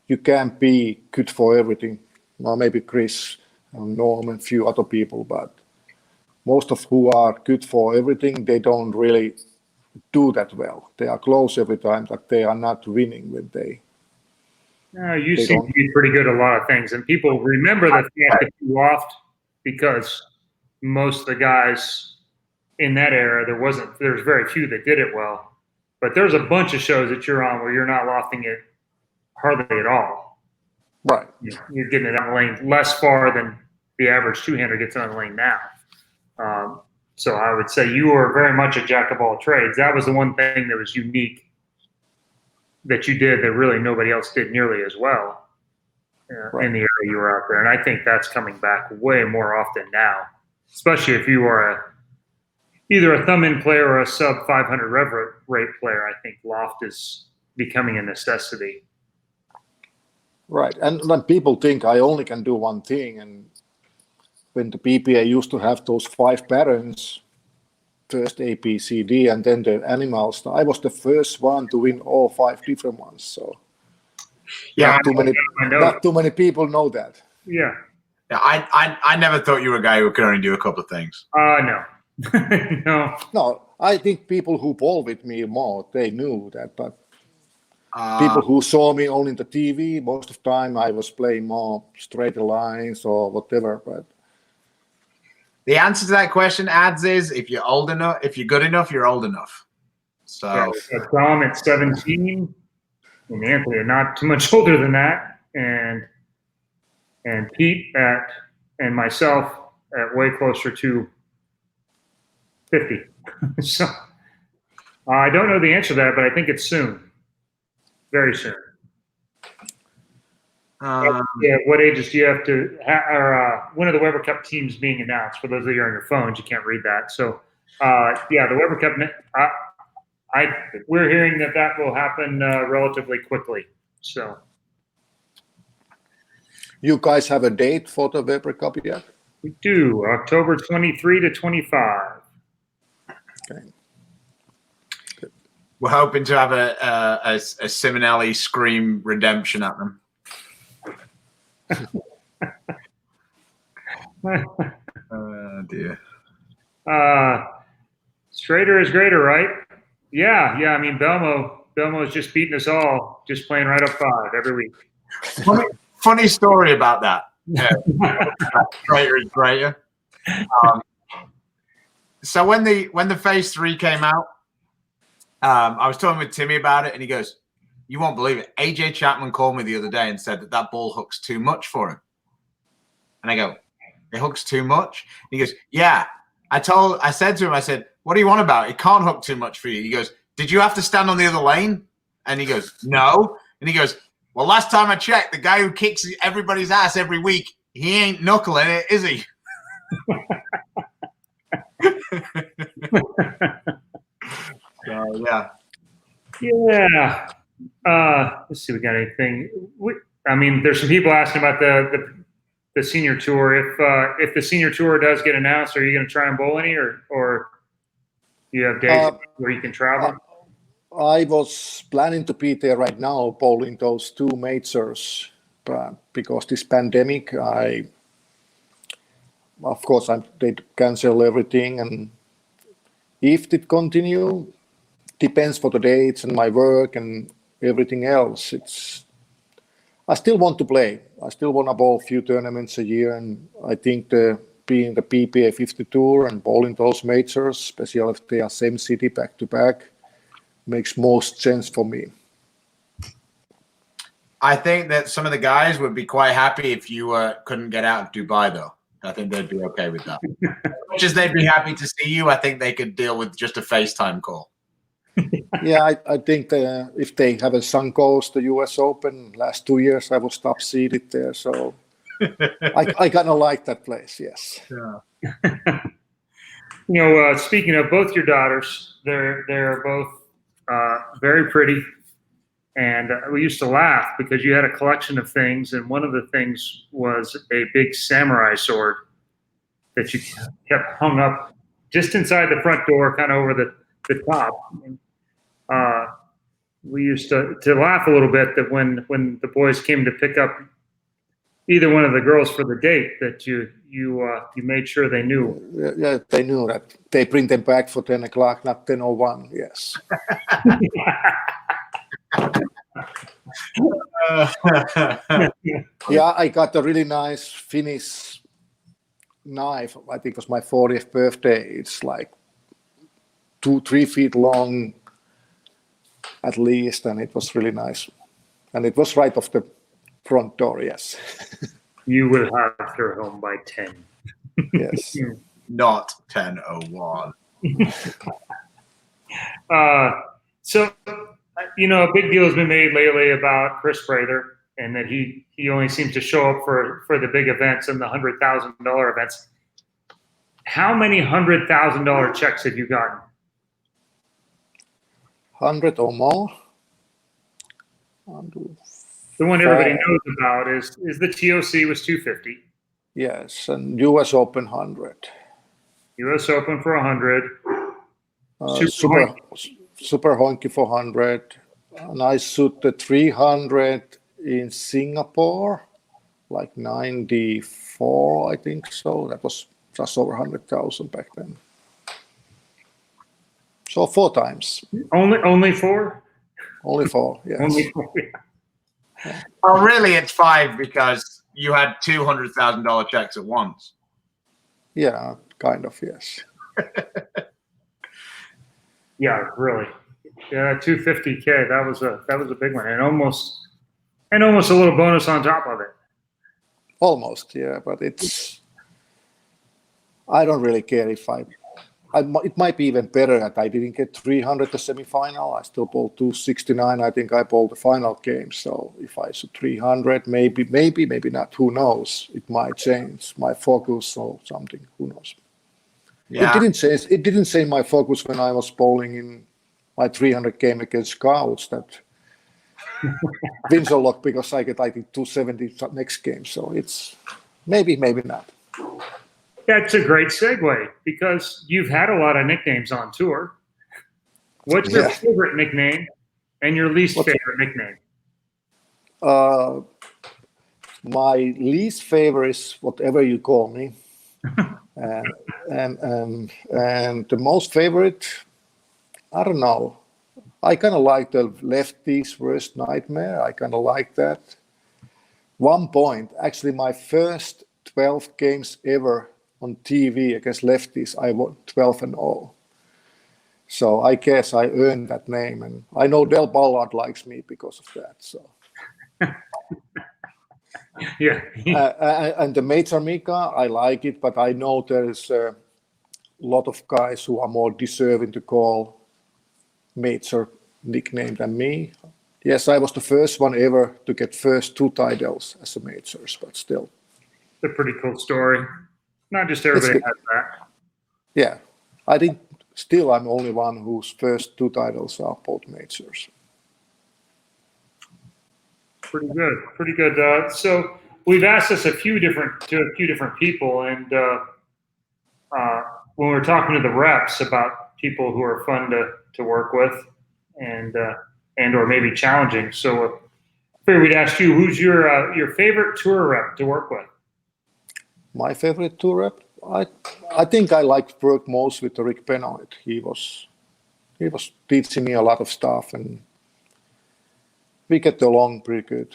You can't be good for everything. Well, maybe Chris and Norm and a few other people, but most of who are good for everything, they don't really do that well. They are close every time, but they are not winning when they. You seem to be pretty good at a lot of things, and people remember the fact that you loft because most of the guys in that era, there's very few that did it well. But there's a bunch of shows that you're on where you're not lofting it hardly at all. Right. You're getting it on the lane less far than the average two-hander gets on the lane now. So I would say you were very much a jack of all trades. That was the one thing that was unique that you did that really nobody else did nearly as well in the area you were out there. And I think that's coming back way more often now, especially if you are either a thumb-in player or a sub-500 rev rate player. I think loft is becoming a necessity. Right. And when people think I only can do one thing, and when the PBA used to have those 5 patterns, first A, B, C, D, and then the animals, I was the first one to win all 5 different ones. So not too many people know that. Yeah. I never thought you were a guy who could only do a couple of things. No. No, I think people who ball with me more, they knew that, but people who saw me only in the TV, most of the time I was playing more straight lines or whatever. But the answer to that question, Ads, is if you're old enough, if you're good enough, you're old enough. So Dom at 17, and Anthony not too much older than that, and Pete and myself at way closer to 50. So I don't know the answer to that, but I think it's soon. Very soon. Yeah, what ages do you have to, or when are the Weber Cup teams being announced? For those of you on your phones, you can't read that. So, yeah, the Weber Cup, we're hearing that will happen relatively quickly. So, You guys have a date for the Weber Cup yet? we do, October 23 to 25. Okay. We're hoping to have a Simonelli Scream redemption at them. Dear. Straighter is greater, right? Yeah. I mean, Belmo's just beating us all, just playing right up 5 every week. Funny story about that. Straighter is greater. So when the phase 3 came out, I was talking with Timmy about it, and he goes, "You won't believe it. AJ Chapman called me the other day and said that ball hooks too much for him." And I go, "It hooks too much?" And he goes, "Yeah." I said to him, I said, "What do you want about it? It can't hook too much for you." He goes, "Did you have to stand on the other lane?" And he goes, "No." And he goes, "Well, last time I checked, the guy who kicks everybody's ass every week, he ain't knuckling it, is he?" Yeah. Let's see, we got anything? I mean, there's some people asking about the senior tour. If the senior tour does get announced, are you going to try and bowl any, or do you have days where you can travel? I was planning to be there right now, bowling those 2 majors, but because this pandemic, of course, they cancel everything, and if it continue, depends for the dates and my work and everything else. I still want to play. I still want to bowl a few tournaments a year, and I think being the PBA 50 Tour and bowling those majors, especially if they are same city back to back, makes most sense for me. I think that some of the guys would be quite happy if you couldn't get out of Dubai, though. I think they'd be okay with that. As much as they'd be happy to see you, I think they could deal with just a FaceTime call. Yeah, I think if they have a Sun Coast, the US Open, last 2 years, I will stop seated there. So I kind of like that place, yes. Yeah. Speaking of both your daughters, they're both very pretty. And we used to laugh because you had a collection of things, and one of the things was a big samurai sword that you kept hung up just inside the front door, kind of over the top. And, we used to laugh a little bit that when the boys came to pick up either one of the girls for the date, that you made sure they knew. Yeah, they knew that. They bring them back for 10 o'clock, not 10:01. Yes. Yeah, I got a really nice Finnish knife. I think it was my 40th birthday. It's like 2-3 feet long at least, and it was really nice. And it was right off the front door, yes. You will have her home by 10. Yes. Not 10:01. So, a big deal has been made lately about Chris Prather, and that he only seems to show up for the big events and the $100,000 events. How many $100,000 checks have you gotten? 100 or more. The one everybody knows about is the TOC was $250. Yes, and US Open 100. US Open for 100. Super Honky for 100. And I shot the 300 in Singapore, like 94, I think so. That was just over 100,000 back then. So 4 times. Only 4? Only 4, yes. Only 4, yeah. Well, really, it's 5 because you had $200,000 checks at once. Yeah, kind of, yes. Yeah, really. Yeah, 250K. That was a big one, and almost a little bonus on top of it. Almost, yeah, but it's. I don't really care if I it might be even better that I didn't get 300 the semifinal. I still bowled 269. I think I bowled the final game. So if I shoot 300, maybe not. Who knows? It might change my focus or something. Who knows? Yeah. It didn't say my focus when I was bowling in my 300 game against Scouts that wins a lot because I get, I think, 270 next game. So it's maybe not. That's a great segue because you've had a lot of nicknames on tour. What's your favorite nickname and your least favorite nickname? My least favorite is whatever you call me. And the most favorite, I don't know. I kind of like the lefties worst nightmare. I kind of like that. One point, actually, my first 12 games ever on TV against lefties, I won 12-0. So I guess I earned that name, and I know Del Ballard likes me because of that. So. Yeah. And the Major Mika, I like it, but I know there's a lot of guys who are more deserving to call Major nickname than me. Yes, I was the first one ever to get first 2 titles as a Majors, but still. It's a pretty cool story. Not just everybody has that. Yeah, I think still I'm only one whose first 2 titles are both Majors. Pretty good. So we've asked this to a few different people, and when we're talking to the reps about people who are fun to work with, and or maybe challenging. So figured we'd ask you, who's your favorite tour rep to work with? My favorite tour rep, I think I liked work most with Rick Benoit. He was teaching me a lot of stuff, and we get along pretty good.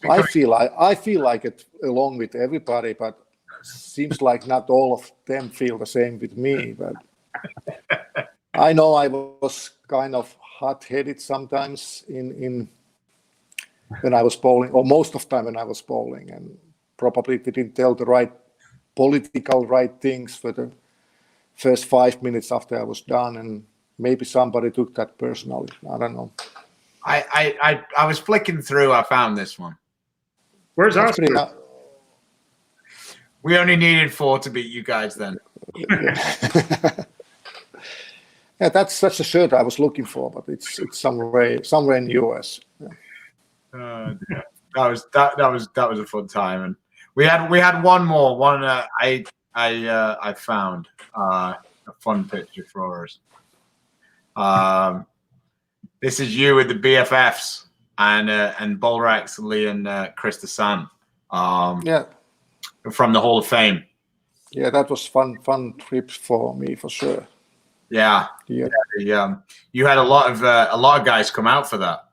I feel like it along with everybody, but seems like not all of them feel the same with me. But I know I was kind of hot-headed sometimes in when I was bowling, or most of the time when I was bowling, and probably didn't tell the right political right things for the first 5 minutes after I was done, and maybe somebody took that personally. I don't know. I was flicking through. I found this one. Where's Oscar? We only needed 4 to beat you guys then. Yeah, that's a shirt I was looking for, but it's somewhere in the US. Yeah. That was a fun time, and we had one more. I found a fun picture for us. This is you with the BFFs and Bolrax, Lee, and Chris the San. Yeah. From the Hall of Fame. Yeah, that was fun trip for me for sure. Yeah. You had a lot of guys come out for that.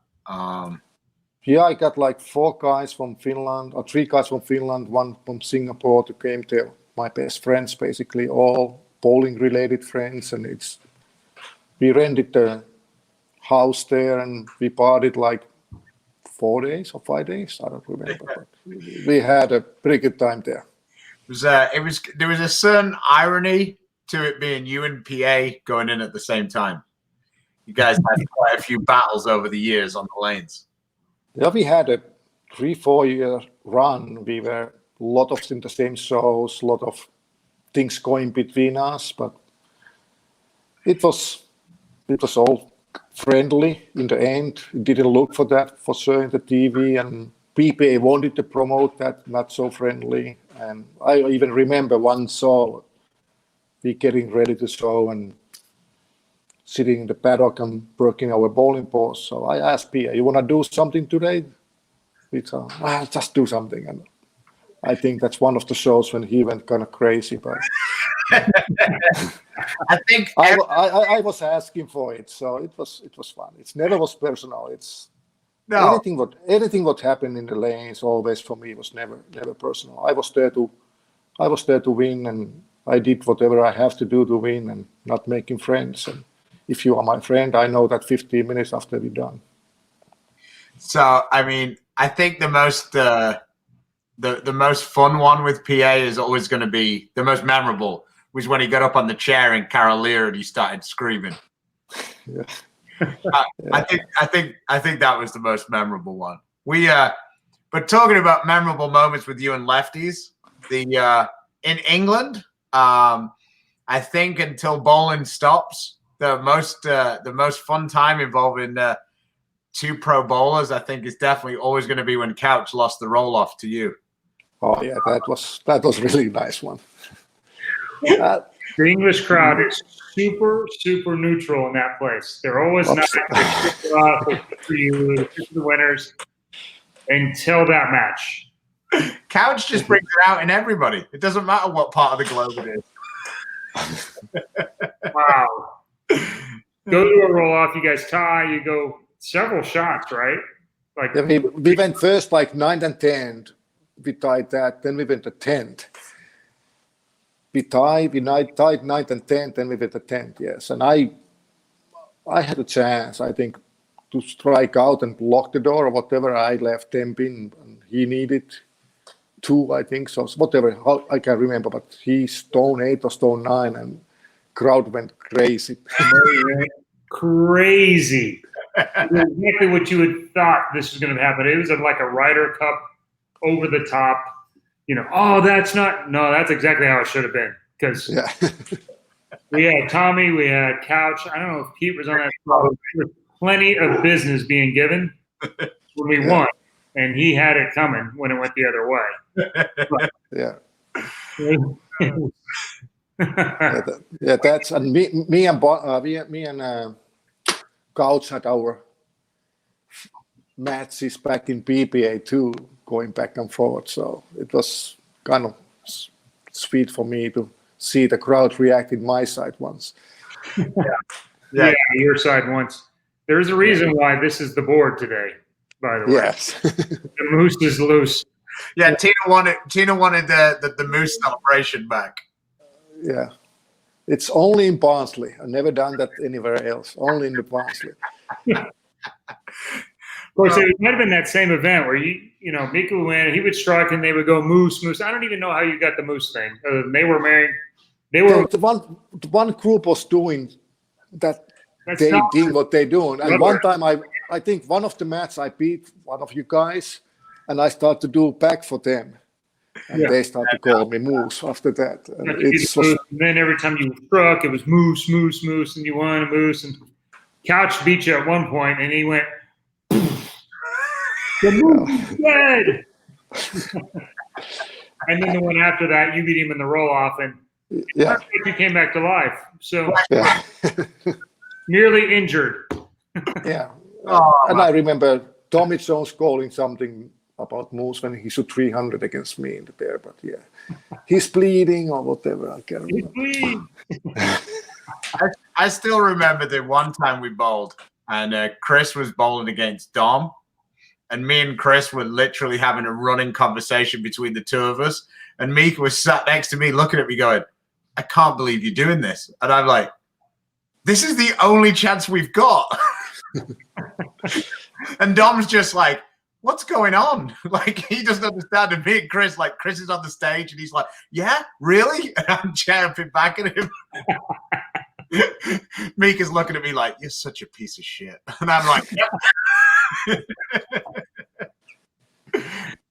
Yeah, I got like 4 guys from Finland, or 3 guys from Finland, 1 from Singapore to came there. My best friends, basically all bowling related friends, and we rented the house there and we partied like 4 days or 5 days. I don't remember, but we had a pretty good time there. There was a certain irony to it being you and PA going in at the same time. You guys had quite a few battles over the years on the lanes. Yeah, we had a 3-4 year run. We were a lot of in the same shows, a lot of things going between us, but it was all friendly in the end. It didn't look for that for sure in the TV, and PBA wanted to promote that, not so friendly. And I even remember one show, we getting ready to show and sitting in the paddock and working our bowling balls. So I asked Pia, you want to do something today? We said, just do something. And I think that's one of the shows when he went kind of crazy. But I think I was asking for it, so it was fun. It never was personal. Anything what happened in the lanes always for me was never personal. I was there to win, and I did whatever I have to do to win, and not making friends. And if you are my friend, I know that 15 minutes after we're done. So I mean, I think the most fun one with PA is always going to be the most memorable was when he got up on the chair in Carol Lear and he started screaming. Yeah. I think that was the most memorable one. But talking about memorable moments with you and lefties, in England, I think until bowling stops, the most fun time involving two pro bowlers, I think, is definitely always going to be when Couch lost the roll off to you. Oh yeah, that was really nice one. The English crowd is super, super neutral in that place. They're always not for you, for the winners until that match. Couch just brings it out in everybody. It doesn't matter what part of the globe it is. Wow. Go to a roll off, you guys tie, you go several shots, right? Like Yeah, we went first like 9th and 10th. We tied that, then we went to 10th. We tied 9th and 10th, then we went to 10th, yes. And I had a chance, I think, to strike out and block the door or whatever. I left them in, and he needed 2, I think, so whatever, I can't remember, but he stone 8 or stone 9, and crowd went crazy. Crazy. Exactly what you had thought this was going to happen. It was like a Ryder Cup over the top. That's exactly how it should have been. Because we had Tommy, we had Couch. I don't know if Pete was on that. There was plenty of business being given when we won, and he had it coming when it went the other way. That's and me and Couch had our matches back in PBA Tour, going back and forth. So it was kind of sweet for me to see the crowd react in my side once. Yeah, your side once. There's a reason why this is the board today, by the way. Yes. The moose is loose. Yeah, Tina wanted the moose celebration back. Yeah. It's only in Barnsley. I've never done that anywhere else. Only in the Barnsley. Of course, it might have been that same event where Mika would win, he would strike, and they would go moose. I don't even know how you got the moose thing. They were married. The one group was doing that. They did what they doing. And one time, I think one of the matches I beat one of you guys, and I started to do back for them. And they started to call me Moose after that. And then every time you struck, it was Moose, Moose, Moose, and you won a Moose. And Couch beat you at one point, and he went, the Moose is dead. And then the one after that, you beat him in the roll-off, and you came back to life. So nearly injured. And I remember Tommy Jones calling something about Moose when he shoot 300 against me in there, but he's bleeding or whatever. I can't remember. I still remember the one time we bowled, and Chris was bowling against Dom, and me and Chris were literally having a running conversation between the two of us, and Mika was sat next to me looking at me going, I can't believe you're doing this. And I'm like, this is the only chance we've got. And Dom's just like, what's going on? Like, he doesn't understand. And me and Chris, like, Chris is on the stage and he's like, yeah, really? And I'm jumping back at him. Mika's looking at me like, you're such a piece of shit. And I'm like, yep.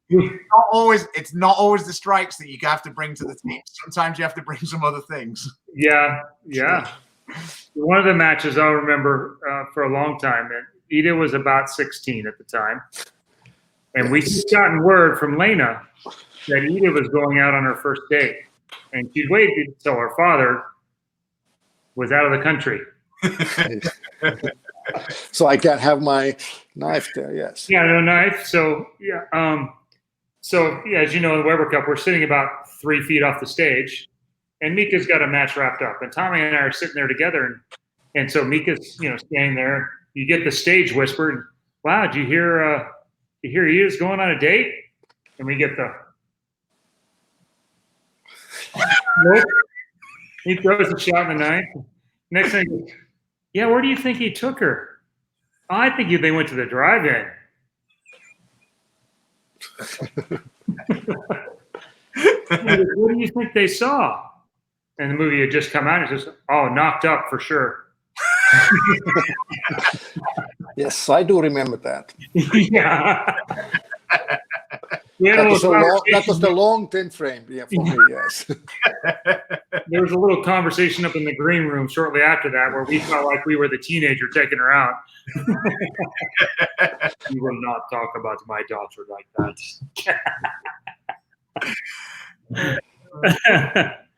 It's not always the strikes that you have to bring to the team. Sometimes you have to bring some other things. Yeah. One of the matches I'll remember for a long time, and Ida was about 16 at the time. And we just gotten word from Lena that Ida was going out on her first date. And she'd waited until her father was out of the country. So I can't have my knife there, yes. Yeah, no knife. So, as you know, in the Weber Cup, we're sitting about 3 feet off the stage. And Mika's got a match wrapped up. And Tommy and I are sitting there together. And so Mika's, standing there. You get the stage whisper. And, wow, did you hear he is going on a date? And we get the nope. He throws a shot in the ninth. Next thing, where do you think he took her? Oh, I think they went to the drive-in. What do you think they saw? And the movie had just come out. It's just, Knocked Up for sure. Yes, I do remember that. Yeah. That was the long 10 frame, for me, yes. There was a little conversation up in the green room shortly after that where we felt like we were the teenager taking her out. You will not talk about my daughter like that.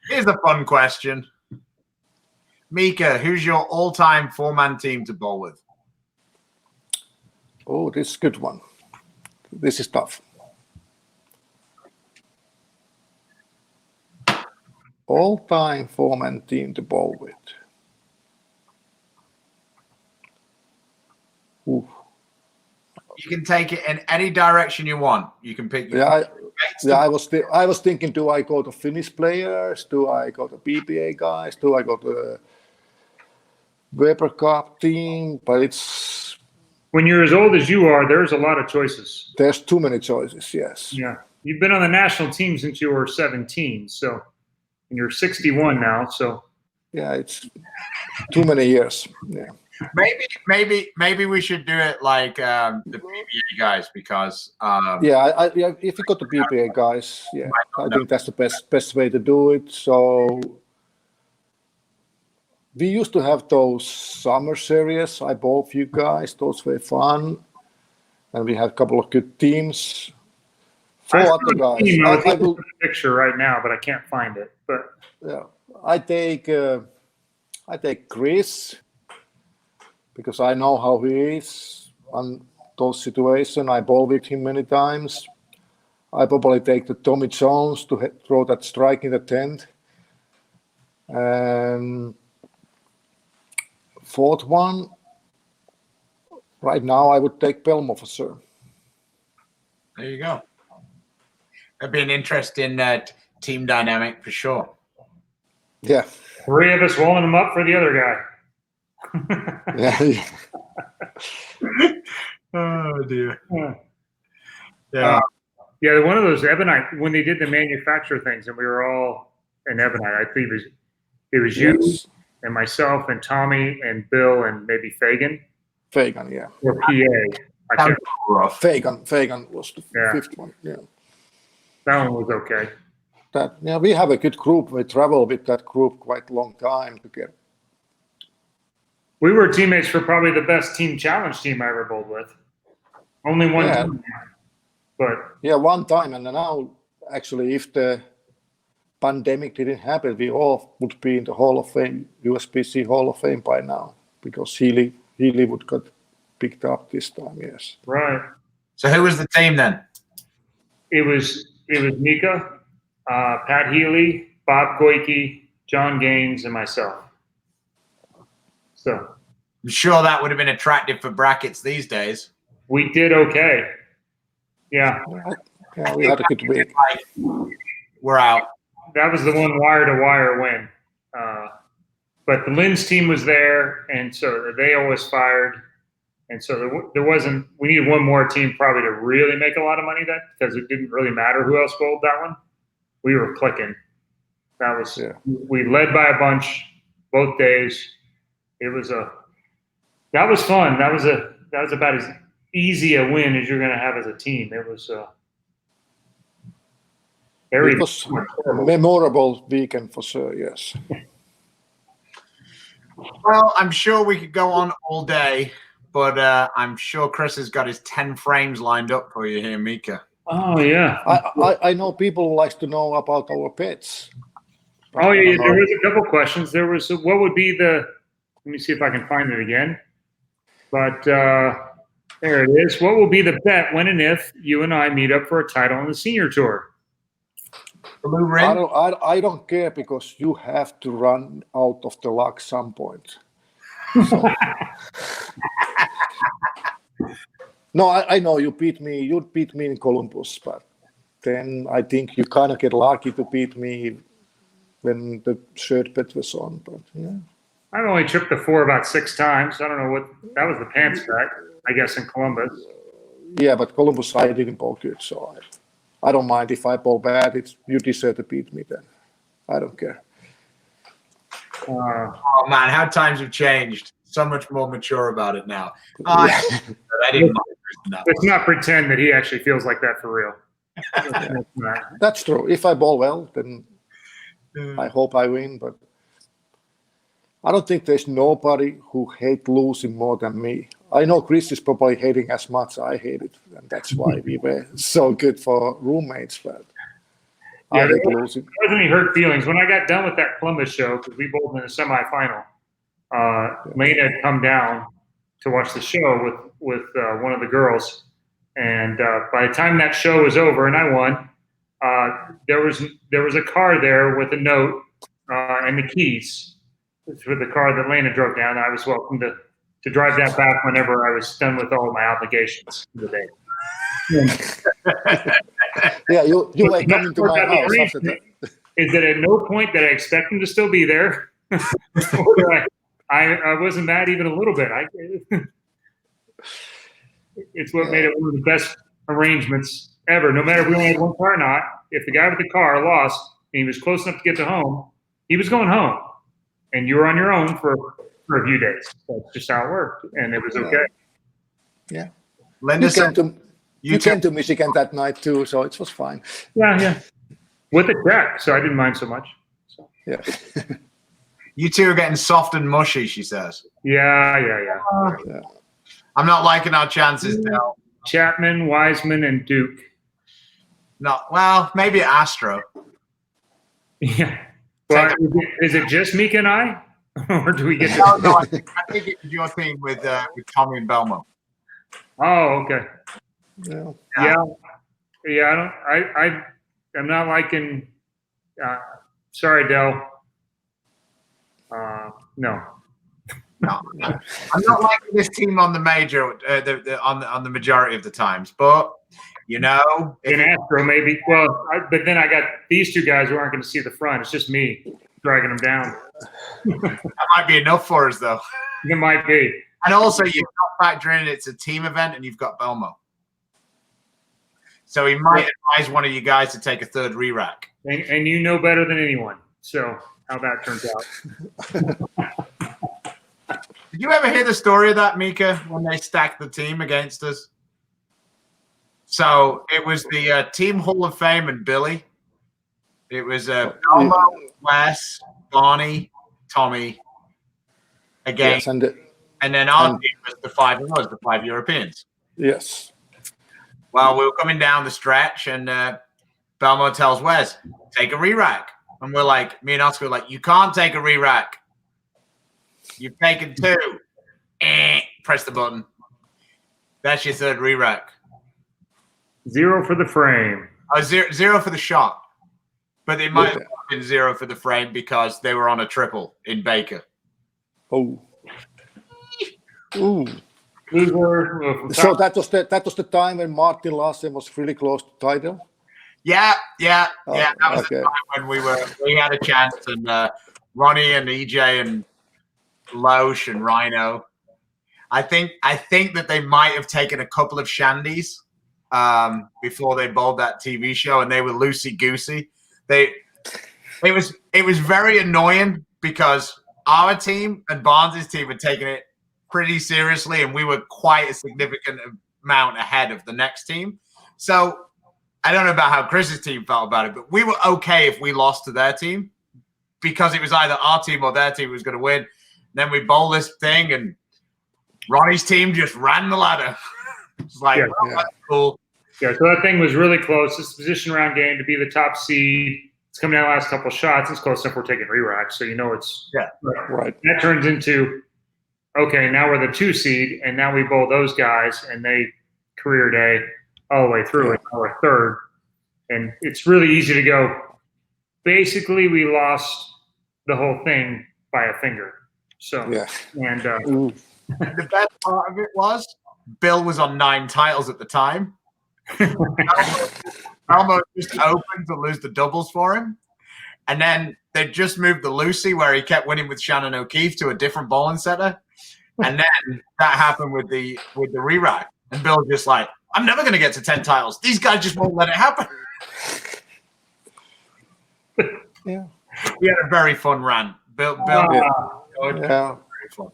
Here's a fun question. Mika, who's your all-time 4-man team to bowl with? Oh, this is a good one. This is tough. All-time 4-man team to bowl with. Ooh. You can take it in any direction you want. You can pick. I was thinking, do I go to Finnish players? Do I go to PBA guys? Do I go to Weber Cup team? But it's when you're as old as you are, there's a lot of choices. There's too many choices. Yes. Yeah, you've been on the national team since you were 17, so and you're 61 now. So yeah, it's too many years. Yeah. Maybe we should do it like the PBA guys because if you got the PBA guys, I think that's the best way to do it. So we used to have those summer series. I bowled a few guys; those were fun, and we had a couple of good teams. 4 other guys. I will put a picture right now, but I can't find it. But yeah, I take Chris. Because I know how he is on those situations. I bowled with him many times. I probably take the Tommy Jones to throw that strike in the 10th. And 4th one, right now I would take Pelmo for sure. There you go. That'd be an interesting team dynamic for sure. Yeah. 3 of us rolling him up for the other guy. Yeah. Oh dear. Yeah. One of those Ebonite when they did the manufacturer things, and we were all in Ebonite. I think it was you and myself and Tommy and Bill and maybe Fagan. Fagan, yeah. Or PA. Fagan was the 5th one. Yeah. That one was okay. We have a good group. We travel with that group quite a long time together. We were teammates for probably the best team challenge team I ever bowled with. Only one time. But one time. And now, actually, if the pandemic didn't happen, we all would be in the Hall of Fame, USBC Hall of Fame by now, because Healy would got picked up this time, yes. Right. So who was the team then? It was Mika, Pat Healy, Bob Goike, John Gaines, and myself. So I'm sure that would have been attractive for brackets these days. We did okay. Yeah. We had a good week. We're out. That was the one wire-to-wire win. But the Lynn's team was there, and so they always fired. And so there wasn't – we needed one more team probably to really make a lot of money because it didn't really matter who else bowled that one. We were clicking. That was we led by a bunch both days. It was that was fun. That was about as easy a win as you're going to have as a team. It was it was a memorable weekend for sure. Yes. Well, I'm sure we could go on all day, but I'm sure Chris has got his 10 frames lined up for you here, Mika. Oh yeah. I know people like to know about our pets. Oh yeah, there was a couple questions. There was what would be the. Let me see if I can find it again. But there it is. What will be the bet when and if you and I meet up for a title on the senior tour? I don't care because you have to run out of the luck some point. So. No, I know you beat me. You beat me in Columbus, but then I think you kind of get lucky to beat me when the third bet was on. But yeah. I've only tripped the 4 about 6 times. I don't know what that was the pants bet, I guess, in Columbus. Yeah, but Columbus I didn't bowl good, so I don't mind if I bowl bad. You deserve to beat me then. I don't care. Oh man, how times have changed. So much more mature about it now. I didn't mind that. Let's not pretend that he actually feels like that for real. That's true. If I bowl well, then I hope I win. But I don't think there's nobody who hates losing more than me. I know Chris is probably hating as much as I hate it, and that's why we were so good for roommates. But I hate losing. There wasn't any hurt feelings. When I got done with that Columbus show, because we bowled in the semifinal, Lane had come down to watch the show with one of the girls. And by the time that show was over and I won, there was a car there with a note and the keys for the car that Lena drove down. I was welcome to drive that back whenever I was done with all of my obligations for the day. Yeah, you were coming to my house after that. Is that at no point did I expect him to still be there? I wasn't mad even a little bit. It's what made it one of the best arrangements ever. No matter if we only had one car or not, if the guy with the car lost and he was close enough to get to home, he was going home. And you were on your own for a few days. That's just how it worked. And it was okay. Yeah. Linda you came to Michigan that night too, so it was fine. Yeah. With a deck, so I didn't mind so much. So. Yeah. You two are getting soft and mushy, she says. Yeah. I'm not liking our chances now. Chapman, Wiseman, and Duke. No, well, maybe Astro. Yeah. Well, is it just Mika and I? Or do we get No, I think it was your team with Tommy and Belmo. Oh, okay. Yeah. I'm not liking sorry, Dell. No. No, I'm not liking this team on the major, on the majority of the times. But in Astro maybe. Well, but then I got these two guys who aren't going to see the front. It's just me dragging them down. That might be enough for us, though. It might be. And also, you're not factoring in it's a team event, and you've got Belmo. So he might advise one of you guys to take a third re-rack. And you know better than anyone. So how that turns out. Did you ever hear the story of that, Mika, when they stacked the team against us? So it was the Team Hall of Fame and Billy. It was Belmo, Wes, Barney, Tommy again. Yes, and then our team was the five Europeans. Yes. Well, we were coming down the stretch, and Belmo tells Wes, take a re-rack. And we're like, me and Oscar were like, you can't take a re-rack. You've taken two. Press the button. That's your third re-rack. 0 for the frame. Oh, zero for the shot. But it might have been 0 for the frame because they were on a triple in Baker. Oh. Ooh. So that was the time when Martin Larsen was really close to title. Yeah. That was the time when we had a chance, and Ronnie and EJ and Loesch and Rhino. I think that they might have taken a couple of shandies before they bowled that TV show, and they were loosey goosey. It was very annoying because our team and Barnzy's team had taken it pretty seriously, and we were quite a significant amount ahead of the next team. So I don't know about how Chris's team felt about it, but we were okay if we lost to their team because it was either our team or their team was going to win. Then we bowl this thing, and Ronnie's team just ran the ladder. It's like, that's cool. Yeah, so that thing was really close. It's a position round game to be the top seed. It's coming down the last couple of shots. It's close enough we're taking re-racks, so it's right. That turns into, okay, now we're the 2 seed, and now we bowl those guys, and they career day all the way through, and now we're third. And it's really easy to go, basically we lost the whole thing by a finger. So, and the best part of it was Bill was on 9 titles at the time. Almost just opened to lose the doubles for him. And then they just moved the Lucy where he kept winning with Shannon O'Keefe to a different bowling setter. And then that happened with the re-rack. And Bill's just like, I'm never going to get to 10 titles. These guys just won't let it happen. Yeah. We had a very fun run. Bill. Yeah.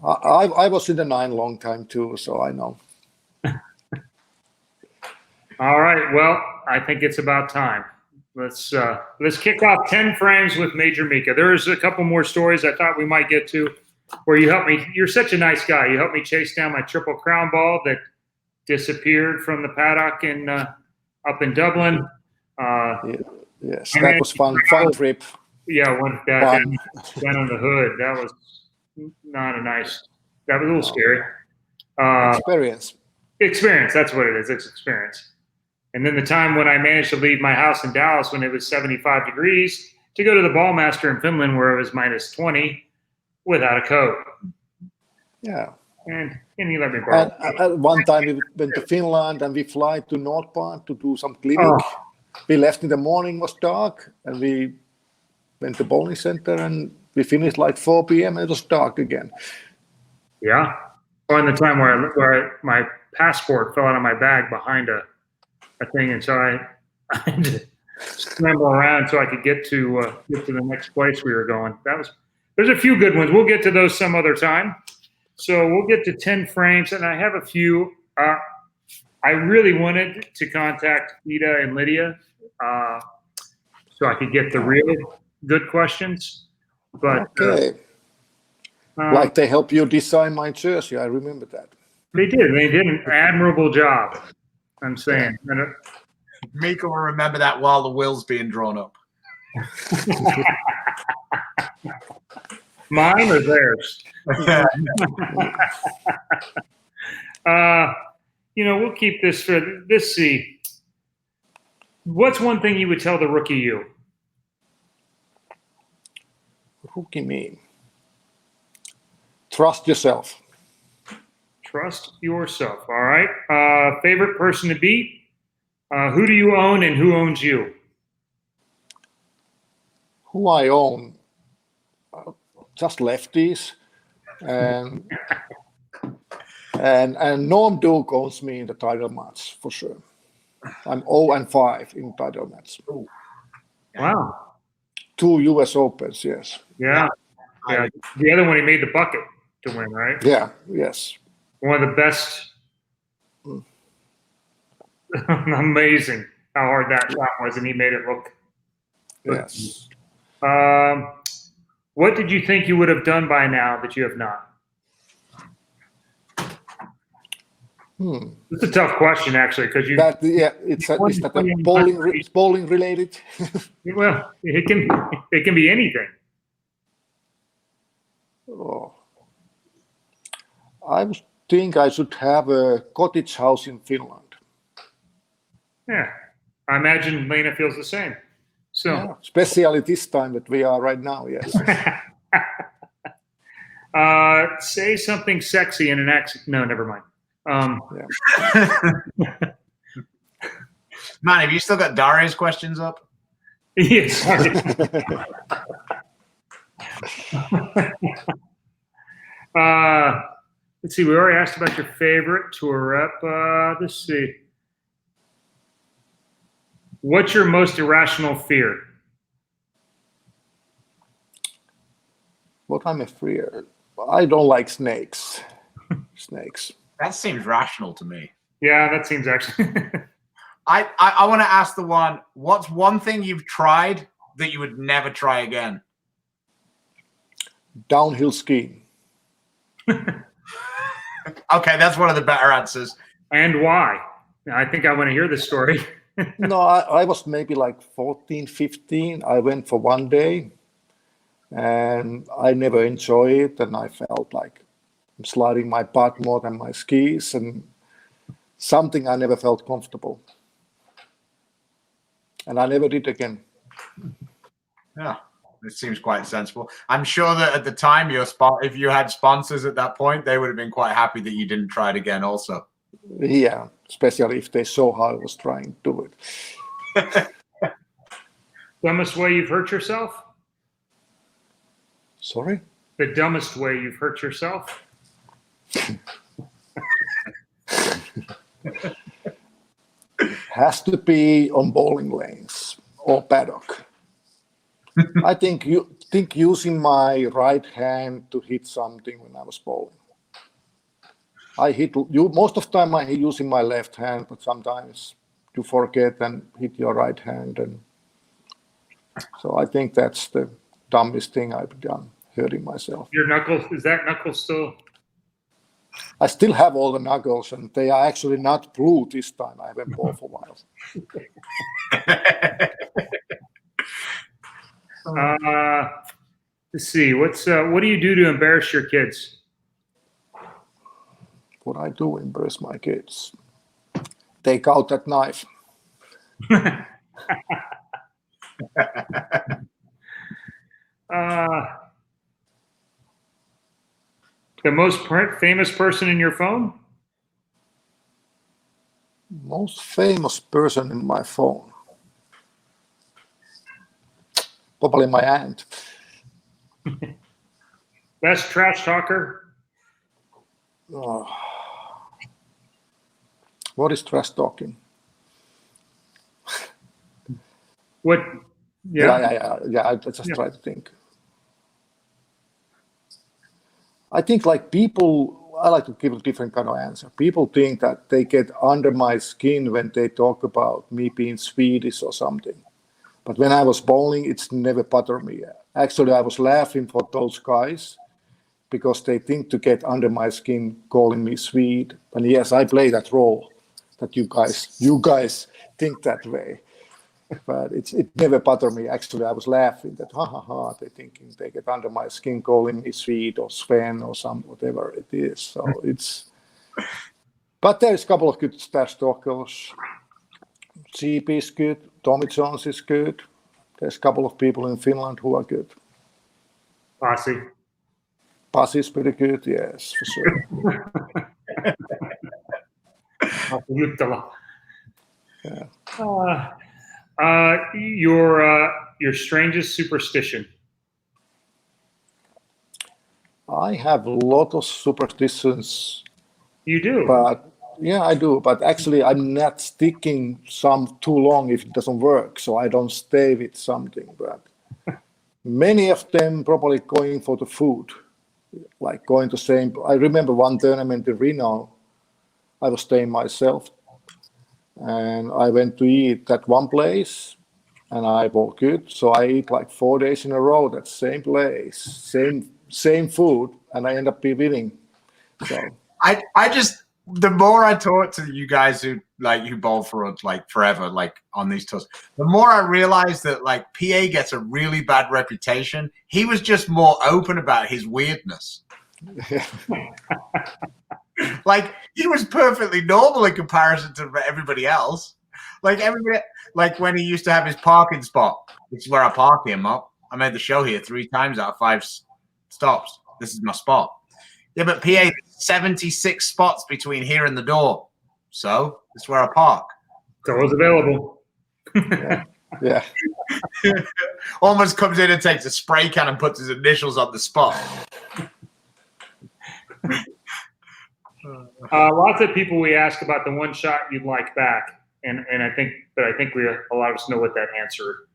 I was in the 9 long time too, so I know. All right. Well, I think it's about time. Let's kick off 10 frames with Major Mika. There's a couple more stories I thought we might get to where you helped me. You're such a nice guy. You helped me chase down my Triple Crown ball that disappeared from the paddock up in Dublin. Yes, that was fun trip. Yeah, went down on the hood. That was not a nice. That was a little scary. Experience. That's what it is. It's experience. And then the time when I managed to leave my house in Dallas when it was 75 degrees to go to the Ballmaster in Finland where it was minus 20 without a coat. Yeah. And you let me borrow. And one time we went to Finland and we fly to Nordbahn to do some clinic. Oh. We left in the morning, it was dark, and we went to bowling center and we finished like 4 p.m. and it was dark again. Yeah. Or in the time where my passport fell out of my bag behind a thing, and so I had to scramble around so I could get to the next place we were going. There's a few good ones. We'll get to those some other time. So we'll get to 10 frames, and I have a few. I really wanted to contact Ida and Lydia so I could get the real good questions. But okay. Like they helped you design my jersey, I remember that. They did. They did an admirable job. I'm saying. Mika will remember that while the will's being drawn up. Mine or theirs? We'll keep this for this. See, what's one thing you would tell the rookie you? Rookie me. Trust yourself. Trust yourself. All right. Favorite person to beat? Who do you own and who owns you? Who I own? Just lefties. And Norm Duke owns me in the title match for sure. I'm 0-5 in title match. Wow. 2 U.S. Opens, yes. Yeah. The other one he made the bucket to win, right? Yeah. Yes. One of the best. Amazing how hard that shot was, and he made it look. Yes. What did you think you would have done by now that you have not? It's a tough question, actually, because is that bowling related? Well, it can be anything. Oh. I think I should have a cottage house in Finland. Yeah, I imagine Lena feels the same. So, yeah, especially this time that we are right now. Yes. Say something sexy in an accent. No, never mind. Man, have you still got Daria's questions up? Yes. Let's see. We already asked about your favorite tour rep. Let's see. What's your most irrational fear? What I'm afraid of? I don't like snakes. Snakes. That seems rational to me. Yeah, that seems actually. I want to ask the one, what's one thing you've tried that you would never try again? Downhill skiing. Okay, that's one of the better answers. And why? I think I want to hear the story. No, I was maybe like 14, 15. I went for one day and I never enjoyed it. And I felt like I'm sliding my butt more than my skis and something I never felt comfortable. And I never did again. Yeah, it seems quite sensible. I'm sure that at the time, if you had sponsors at that point, they would have been quite happy that you didn't try it again also. Yeah, especially if they saw how I was trying to do it. Dumbest way you've hurt yourself? Sorry? The dumbest way you've hurt yourself? Has to be on bowling lanes or paddock. I think think using my right hand to hit something when I was bowling. I hit you most of the time. I using my left hand, but sometimes you forget and hit your right hand, and so I think that's the dumbest thing I've done, hurting myself. Your knuckles, is that knuckle still? I still have all the knuckles, and they are actually not blue this time. I haven't bowled for a while. Let's see. What do you do to embarrass your kids? What I do embarrass my kids? Take out that knife. The most famous person in your phone? Most famous person in my phone? Probably my aunt. Best trash talker? What is trash talking? What? Yeah. I just try to think. I think like people, I like to give a different kind of answer. People think that they get under my skin when they talk about me being Swedish or something. But when I was bowling, it's never bothered me. Actually, I was laughing for those guys because they think to get under my skin calling me Swede. And yes, I play that role that you guys think that way. But it never bothered me. Actually, I was laughing that they're thinking they get under my skin calling me Swede or Sven or whatever it is. So it's. But there's a couple of good trash talkers. CP is good. Tommy Jones is good. There's a couple of people in Finland who are good. Pasi is pretty good, yes, for sure. Your strangest superstition? I have a lot of superstitions. You do? But yeah, I do. But actually, I'm not sticking some too long if it doesn't work. So I don't stay with something. But many of them probably going for the food, like going to same. I remember one tournament in Reno. I was staying myself, and I went to eat at one place, and I bought good. So I eat like 4 days in a row that same place, same food, and I end up winning. So I just, the more I talk to you guys who bowl for like forever, like on these tours, the more I realize that like PA gets a really bad reputation. He was just more open about his weirdness. Like he was perfectly normal in comparison to everybody else. Like everybody, like when he used to have his parking spot, which is where I park him up. I made the show here 3 times out of 5 stops. This is my spot. Yeah, but PA, 76 spots between here and the door. So that's where I park. It's always available. Yeah. Almost comes in and takes a spray can and puts his initials on the spot. Lots of people we ask about the one shot you'd like back, and I think a lot of us know what that answer.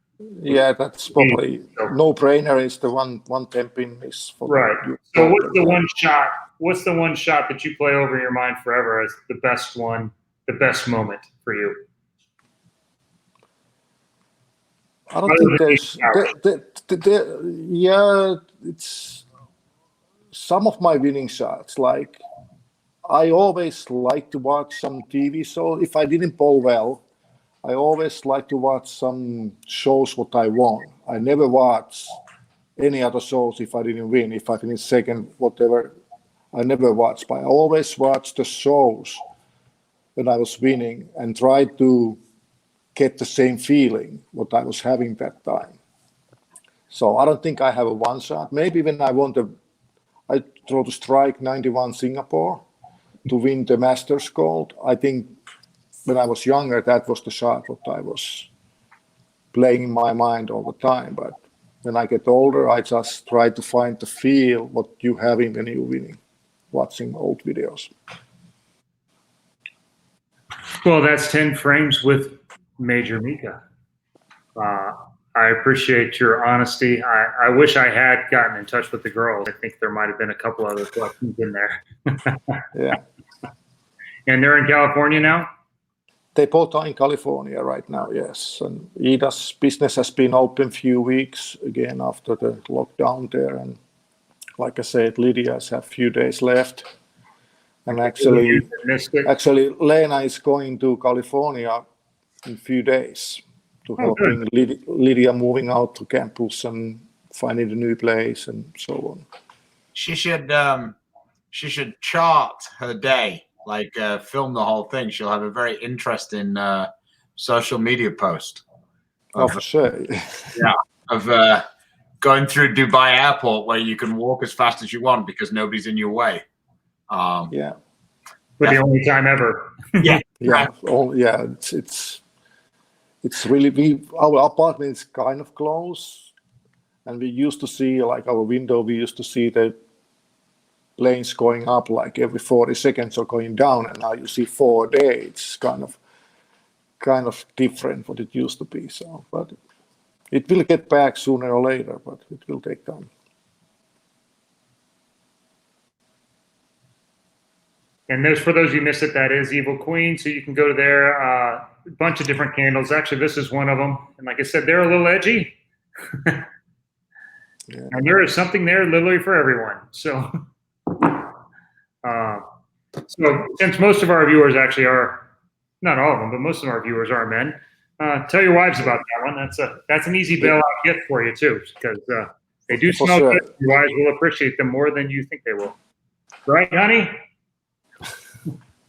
Yeah, that's probably no-brainer. Is the one 10-pin miss for right. So what's the one shot that you play over in your mind forever as the best one, the best moment for you? I don't think there's. Yeah, it's some of my winning shots. Like I always like to watch some TV show. If I didn't bowl well, I always like to watch some shows what I won. I never watch any other shows if I didn't win. If I finished second, whatever, I never watch. But I always watch the shows when I was winning and try to get the same feeling what I was having that time. So I don't think I have a one shot. Maybe when I throw the strike 91 Singapore to win the Masters Gold. I think when I was younger, that was the shot what I was playing in my mind all the time. But when I get older, I just try to find the feel what you having when you're winning, watching old videos. Well, that's 10 frames with Major Mika. I appreciate your honesty. I wish I had gotten in touch with the girls. I think there might have been a couple other questions in there. Yeah. And they're in California now? They both are in California right now, yes. And Ida's business has been open a few weeks again after the lockdown there. And like I said, Lydia has a few days left. And actually, Lena is going to California in a few days to helping Lydia moving out to campus and finding a new place and so on. She should chart her day, like film the whole thing. She'll have a very interesting social media post. For sure. Yeah, of going through Dubai airport where you can walk as fast as you want because nobody's in your way. Yeah. For the only time ever. Yeah. Yeah. It's really, our apartment is kind of close, and we used to see, like our window, we used to see the planes going up like every 40 seconds or going down, and now you see 4 days. It's kind of different what it used to be. So, but it will get back sooner or later, but it will take time. And for those of you who missed it, that is Evil Queen. So you can go to there. A bunch of different candles. Actually, this is one of them. And like I said, they're a little edgy. Yeah. And there is something there literally for everyone. So, since most of our viewers actually are, not all of them, but most of our viewers are men, tell your wives about that one. That's an easy bailout gift for you too, because they do smell good. Your wives will appreciate them more than you think they will. Right, honey?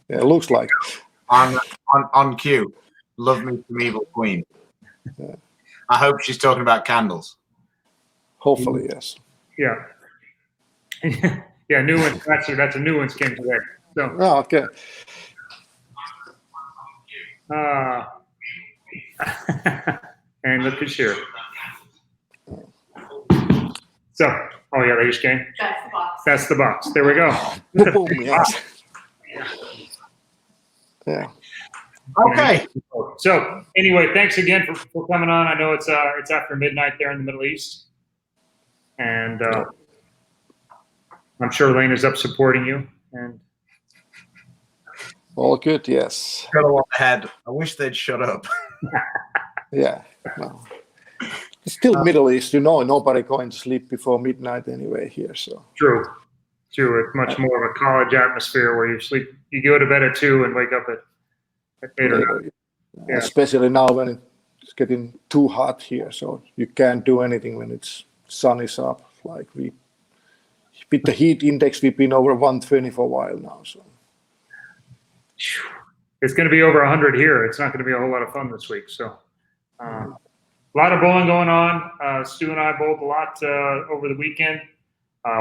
Yeah, it looks like on cue. Love me some Evil Queen. Yeah. I hope she's talking about candles. Hopefully, yes. Yeah. Yeah, new one. That's a new one came today. So. Okay. And look who's here. So, oh yeah, they just came. That's the box. That's the box. There we go. Boom, yes. Yeah. Okay. So anyway, thanks again for coming on. I know it's after midnight there in the Middle East, and I'm sure Elena's up supporting you. And all good, yes. Got a lot ahead. I wish they'd shut up. Yeah. No. It's still Middle East, nobody going to sleep before midnight anyway here. So True. It's much more of a college atmosphere where you go to bed at 2 and wake up at 8 or 9. Yeah. Especially now when it's getting too hot here, so you can't do anything when sun is up. Like with the heat index, we've been over 120 for a while now. So it's going to be over 100 here. It's not going to be a whole lot of fun this week. So a lot of bowling going on. Stu and I bowled a lot over the weekend.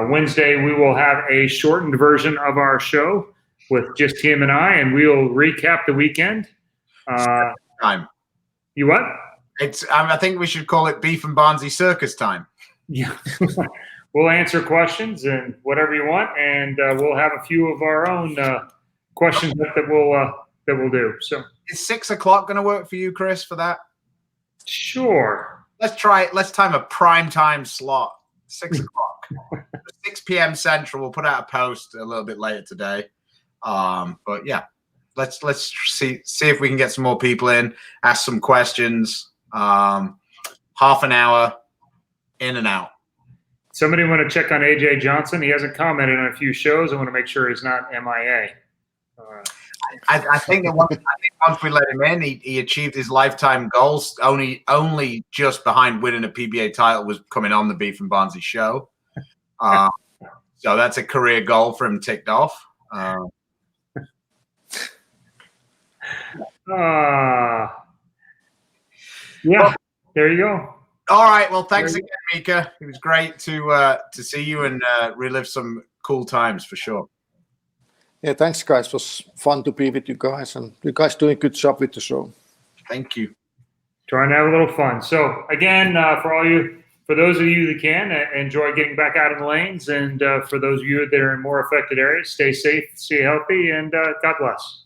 Wednesday, we will have a shortened version of our show with just him and I, and we'll recap the weekend. Time. You what? I think we should call it Beef and Barnzy Circus time. Yeah. We'll answer questions and whatever you want, and we'll have a few of our own questions that we'll do. So, is 6 o'clock going to work for you, Chris, for that? Sure. Let's try it. Let's time a prime time slot. 6 o'clock. 6 p.m. Central. We'll put out a post a little bit later today. But yeah, let's see if we can get some more people in, ask some questions. Half an hour in and out. Somebody want to check on AJ Johnson? He hasn't commented on a few shows. I want to make sure he's not MIA. I think once we let him in, he achieved his lifetime goals. Only just behind winning a PBA title was coming on the Beef and Barnzy show. So that's a career goal for him ticked off. Yeah, there you go. All right. Well, thanks again, Mika. It was great to see you and relive some cool times for sure. Yeah, thanks, guys. It was fun to be with you guys, and you guys doing a good job with the show. Thank you. Trying to have a little fun. So again, for those of you that can, enjoy getting back out in the lanes, and for those of you that are in more affected areas, stay safe, stay healthy, and God bless.